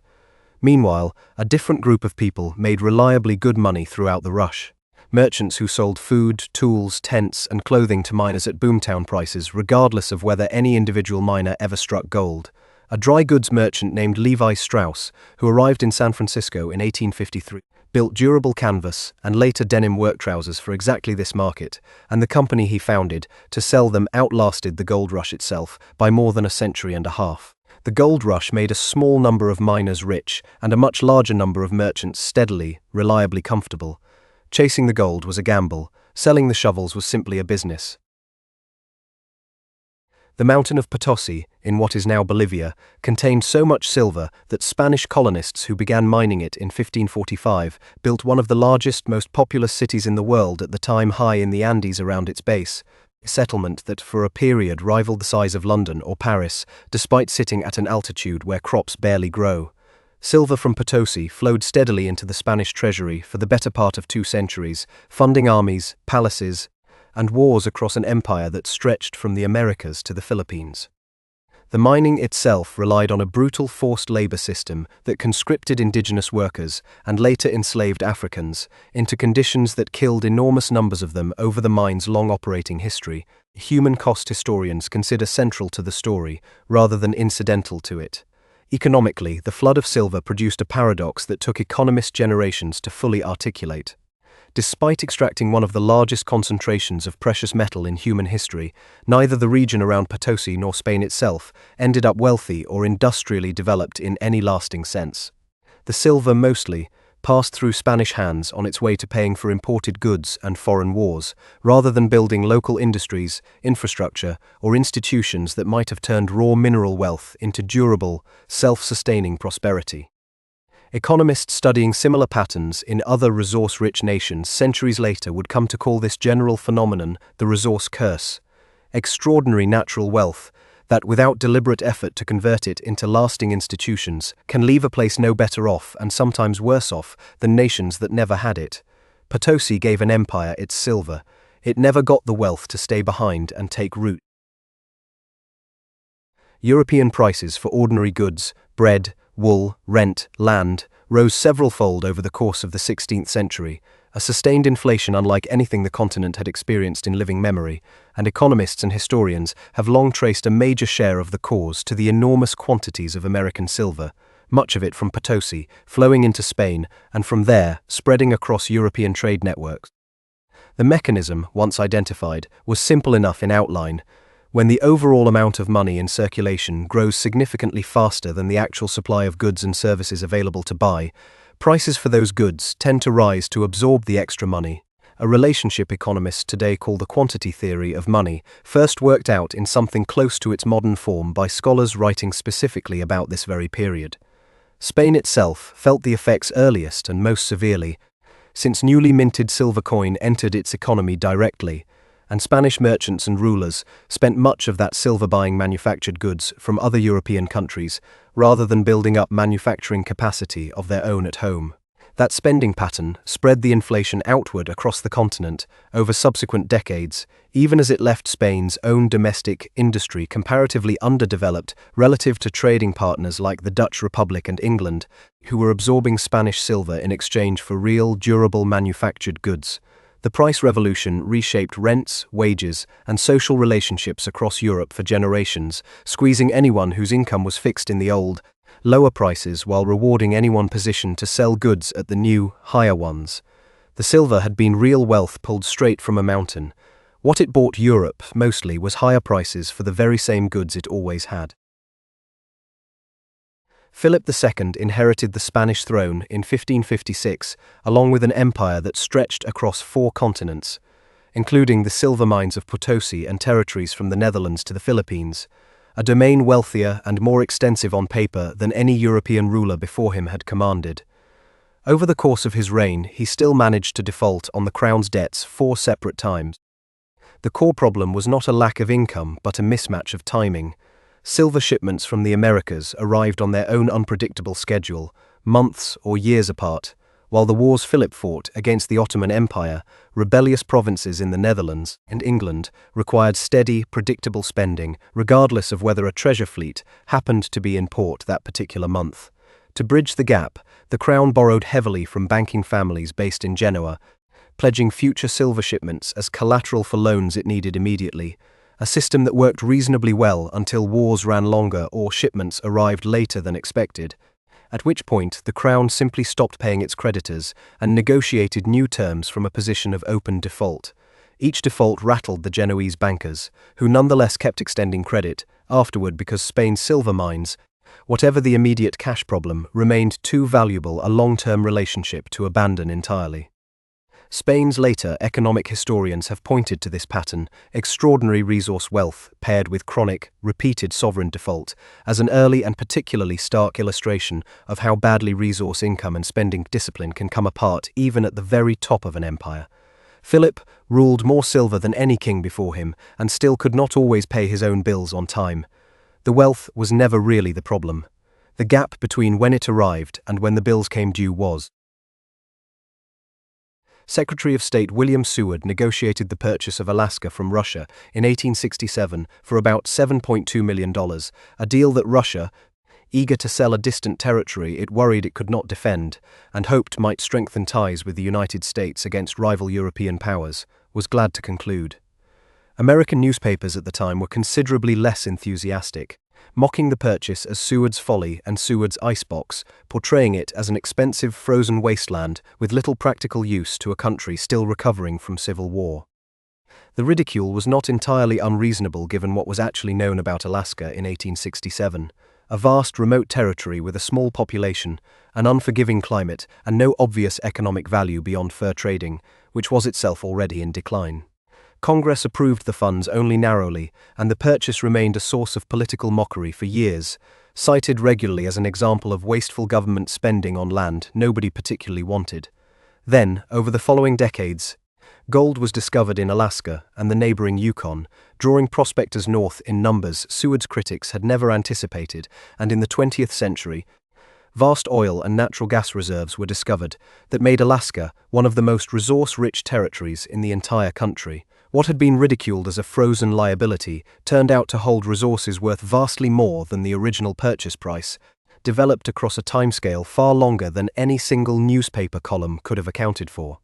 Meanwhile, a different group of people made reliably good money throughout the rush. Merchants who sold food, tools, tents, and clothing to miners at boomtown prices regardless of whether any individual miner ever struck gold. A dry goods merchant named Levi Strauss, who arrived in San Francisco in 1853, built durable canvas and later denim work trousers for exactly this market, and the company he founded to sell them outlasted the gold rush itself by more than a century and a half. The gold rush made a small number of miners rich and a much larger number of merchants steadily, reliably comfortable. Chasing the gold was a gamble, selling the shovels was simply a business. The mountain of Potosi, in what is now Bolivia, contained so much silver that Spanish colonists who began mining it in 1545 built one of the largest, most populous cities in the world at the time high in the Andes around its base, a settlement that for a period rivaled the size of London or Paris, despite sitting at an altitude where crops barely grow. Silver from Potosi flowed steadily into the Spanish treasury for the better part of 2 centuries, funding armies, palaces, and wars across an empire that stretched from the Americas to the Philippines. The mining itself relied on a brutal forced labor system that conscripted indigenous workers and later enslaved Africans into conditions that killed enormous numbers of them over the mine's long operating history. Human cost historians consider central to the story rather than incidental to it. Economically, the flood of silver produced a paradox that took economist generations to fully articulate. Despite extracting one of the largest concentrations of precious metal in human history, neither the region around Potosi nor Spain itself ended up wealthy or industrially developed in any lasting sense. The silver mostly passed through Spanish hands on its way to paying for imported goods and foreign wars, rather than building local industries, infrastructure, or institutions that might have turned raw mineral wealth into durable, self-sustaining prosperity. Economists studying similar patterns in other resource-rich nations centuries later would come to call this general phenomenon the resource curse. Extraordinary natural wealth that, without deliberate effort to convert it into lasting institutions, can leave a place no better off and sometimes worse off than nations that never had it. Potosi gave an empire its silver. It never got the wealth to stay behind and take root. European prices for ordinary goods, bread, wool, rent, land, rose several-fold over the course of the 16th century, a sustained inflation unlike anything the continent had experienced in living memory, and economists and historians have long traced a major share of the cause to the enormous quantities of American silver, much of it from Potosi, flowing into Spain, and from there, spreading across European trade networks. The mechanism, once identified, was simple enough in outline. When the overall amount of money in circulation grows significantly faster than the actual supply of goods and services available to buy, prices for those goods tend to rise to absorb the extra money. A relationship economists today call the quantity theory of money, first worked out in something close to its modern form by scholars writing specifically about this very period. Spain itself felt the effects earliest and most severely, since newly minted silver coin entered its economy directly, and Spanish merchants and rulers spent much of that silver buying manufactured goods from other European countries, rather than building up manufacturing capacity of their own at home. That spending pattern spread the inflation outward across the continent over subsequent decades, even as it left Spain's own domestic industry comparatively underdeveloped relative to trading partners like the Dutch Republic and England, who were absorbing Spanish silver in exchange for real, durable manufactured goods. The price revolution reshaped rents, wages, and social relationships across Europe for generations, squeezing anyone whose income was fixed in the old, lower prices while rewarding anyone positioned to sell goods at the new, higher ones. The silver had been real wealth pulled straight from a mountain. What it bought Europe, mostly, was higher prices for the very same goods it always had. Philip II inherited the Spanish throne in 1556, along with an empire that stretched across 4 continents, including the silver mines of Potosi and territories from the Netherlands to the Philippines, a domain wealthier and more extensive on paper than any European ruler before him had commanded. Over the course of his reign, he still managed to default on the crown's debts 4 separate times. The core problem was not a lack of income, but a mismatch of timing. Silver shipments from the Americas arrived on their own unpredictable schedule, months or years apart, while the wars Philip fought against the Ottoman Empire, rebellious provinces in the Netherlands and England required steady, predictable spending, regardless of whether a treasure fleet happened to be in port that particular month. To bridge the gap, the Crown borrowed heavily from banking families based in Genoa, pledging future silver shipments as collateral for loans it needed immediately, a system that worked reasonably well until wars ran longer or shipments arrived later than expected, at which point the Crown simply stopped paying its creditors and negotiated new terms from a position of open default. Each default rattled the Genoese bankers, who nonetheless kept extending credit, afterward because Spain's silver mines, whatever the immediate cash problem, remained too valuable a long-term relationship to abandon entirely. Spain's later economic historians have pointed to this pattern, extraordinary resource wealth paired with chronic, repeated sovereign default, as an early and particularly stark illustration of how badly resource income and spending discipline can come apart even at the very top of an empire. Philip ruled more silver than any king before him and still could not always pay his own bills on time. The wealth was never really the problem. The gap between when it arrived and when the bills came due was. Secretary of State William Seward negotiated the purchase of Alaska from Russia in 1867 for about $7.2 million, a deal that Russia, eager to sell a distant territory it worried it could not defend, and hoped might strengthen ties with the United States against rival European powers, was glad to conclude. American newspapers at the time were considerably less enthusiastic, mocking the purchase as Seward's folly and Seward's icebox, portraying it as an expensive frozen wasteland with little practical use to a country still recovering from civil war. The ridicule was not entirely unreasonable given what was actually known about Alaska in 1867, a vast remote territory with a small population, an unforgiving climate, and no obvious economic value beyond fur trading, which was itself already in decline. Congress approved the funds only narrowly, and the purchase remained a source of political mockery for years, cited regularly as an example of wasteful government spending on land nobody particularly wanted. Then, over the following decades, gold was discovered in Alaska and the neighboring Yukon, drawing prospectors north in numbers Seward's critics had never anticipated, and in the 20th century, vast oil and natural gas reserves were discovered that made Alaska one of the most resource-rich territories in the entire country. What had been ridiculed as a frozen liability turned out to hold resources worth vastly more than the original purchase price, developed across a timescale far longer than any single newspaper column could have accounted for.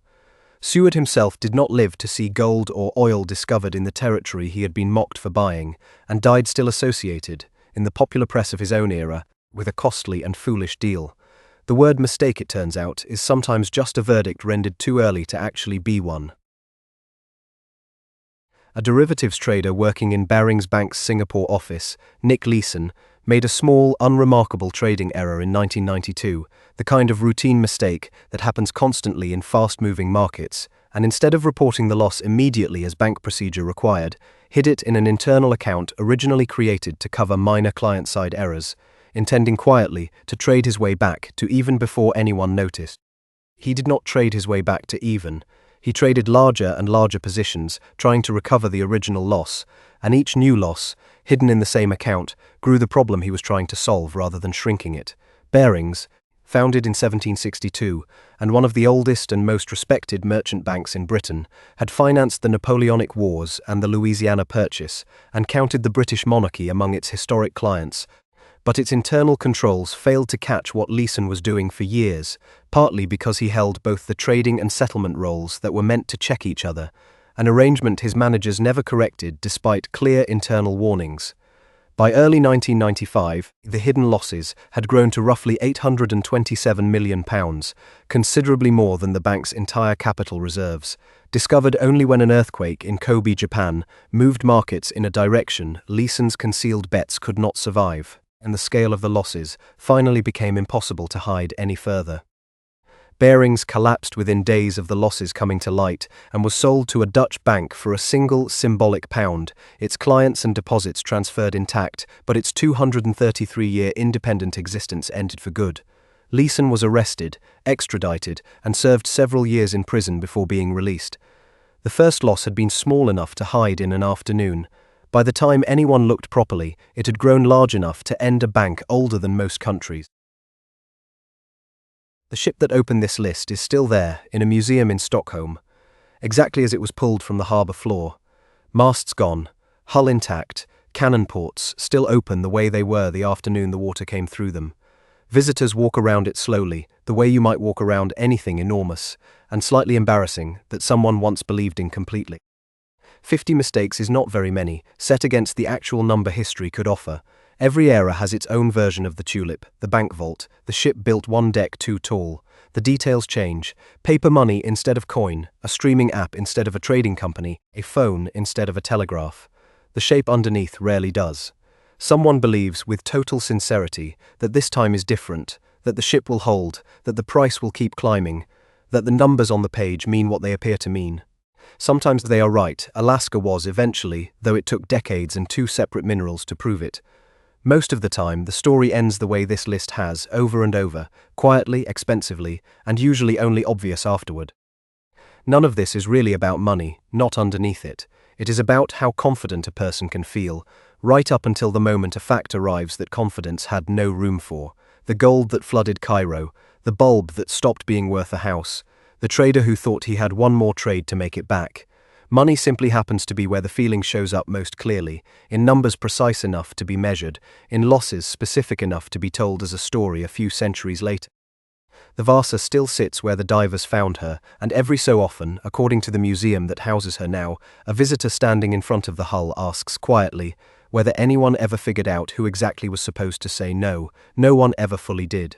Seward himself did not live to see gold or oil discovered in the territory he had been mocked for buying, and died still associated, in the popular press of his own era, with a costly and foolish deal. The word mistake, it turns out, is sometimes just a verdict rendered too early to actually be one. A derivatives trader working in Barings Bank's Singapore office, Nick Leeson, made a small, unremarkable trading error in 1992, the kind of routine mistake that happens constantly in fast-moving markets, and instead of reporting the loss immediately as bank procedure required, hid it in an internal account originally created to cover minor client-side errors, intending quietly to trade his way back to even before anyone noticed. He did not trade his way back to even. He traded larger and larger positions, trying to recover the original loss, and each new loss, hidden in the same account, grew the problem he was trying to solve rather than shrinking it. Barings, founded in 1762, and one of the oldest and most respected merchant banks in Britain, had financed the Napoleonic Wars and the Louisiana Purchase, and counted the British monarchy among its historic clients. But its internal controls failed to catch what Leeson was doing for years, partly because he held both the trading and settlement roles that were meant to check each other, an arrangement his managers never corrected despite clear internal warnings. By early 1995, the hidden losses had grown to roughly £827 million, considerably more than the bank's entire capital reserves, discovered only when an earthquake in Kobe, Japan, moved markets in a direction Leeson's concealed bets could not survive, and the scale of the losses finally became impossible to hide any further. Barings collapsed within days of the losses coming to light and was sold to a Dutch bank for a single symbolic £1, its clients and deposits transferred intact, but its 233-year independent existence ended for good. Leeson was arrested, extradited, and served several years in prison before being released. The first loss had been small enough to hide in an afternoon. By the time anyone looked properly, it had grown large enough to end a bank older than most countries. The ship that opened this list is still there, in a museum in Stockholm, exactly as it was pulled from the harbour floor. Masts gone, hull intact, cannon ports still open the way they were the afternoon the water came through them. Visitors walk around it slowly, the way you might walk around anything enormous, and slightly embarrassing, that someone once believed in completely. 50 mistakes is not very many, set against the actual number history could offer. Every era has its own version of the Tulip, the bank vault, the ship built one deck too tall. The details change. Paper money instead of coin, a streaming app instead of a trading company, a phone instead of a telegraph. The shape underneath rarely does. Someone believes with total sincerity that this time is different, that the ship will hold, that the price will keep climbing, that the numbers on the page mean what they appear to mean. Sometimes they are right. Alaska was eventually, though it took decades and 2 separate minerals to prove it. Most of the time, the story ends the way this list has, over and over, quietly, expensively, and usually only obvious afterward. None of this is really about money, not underneath it. It is about how confident a person can feel, right up until the moment a fact arrives that confidence had no room for. the gold that flooded Cairo, the bulb that stopped being worth a house, the trader who thought he had one more trade to make it back. Money simply happens to be where the feeling shows up most clearly, in numbers precise enough to be measured, in losses specific enough to be told as a story a few centuries later. The vasa still sits where the divers found her, and every so often, according to the museum that houses her now, a visitor standing in front of the hull asks quietly whether anyone ever figured out who exactly was supposed to say no. No one ever fully did.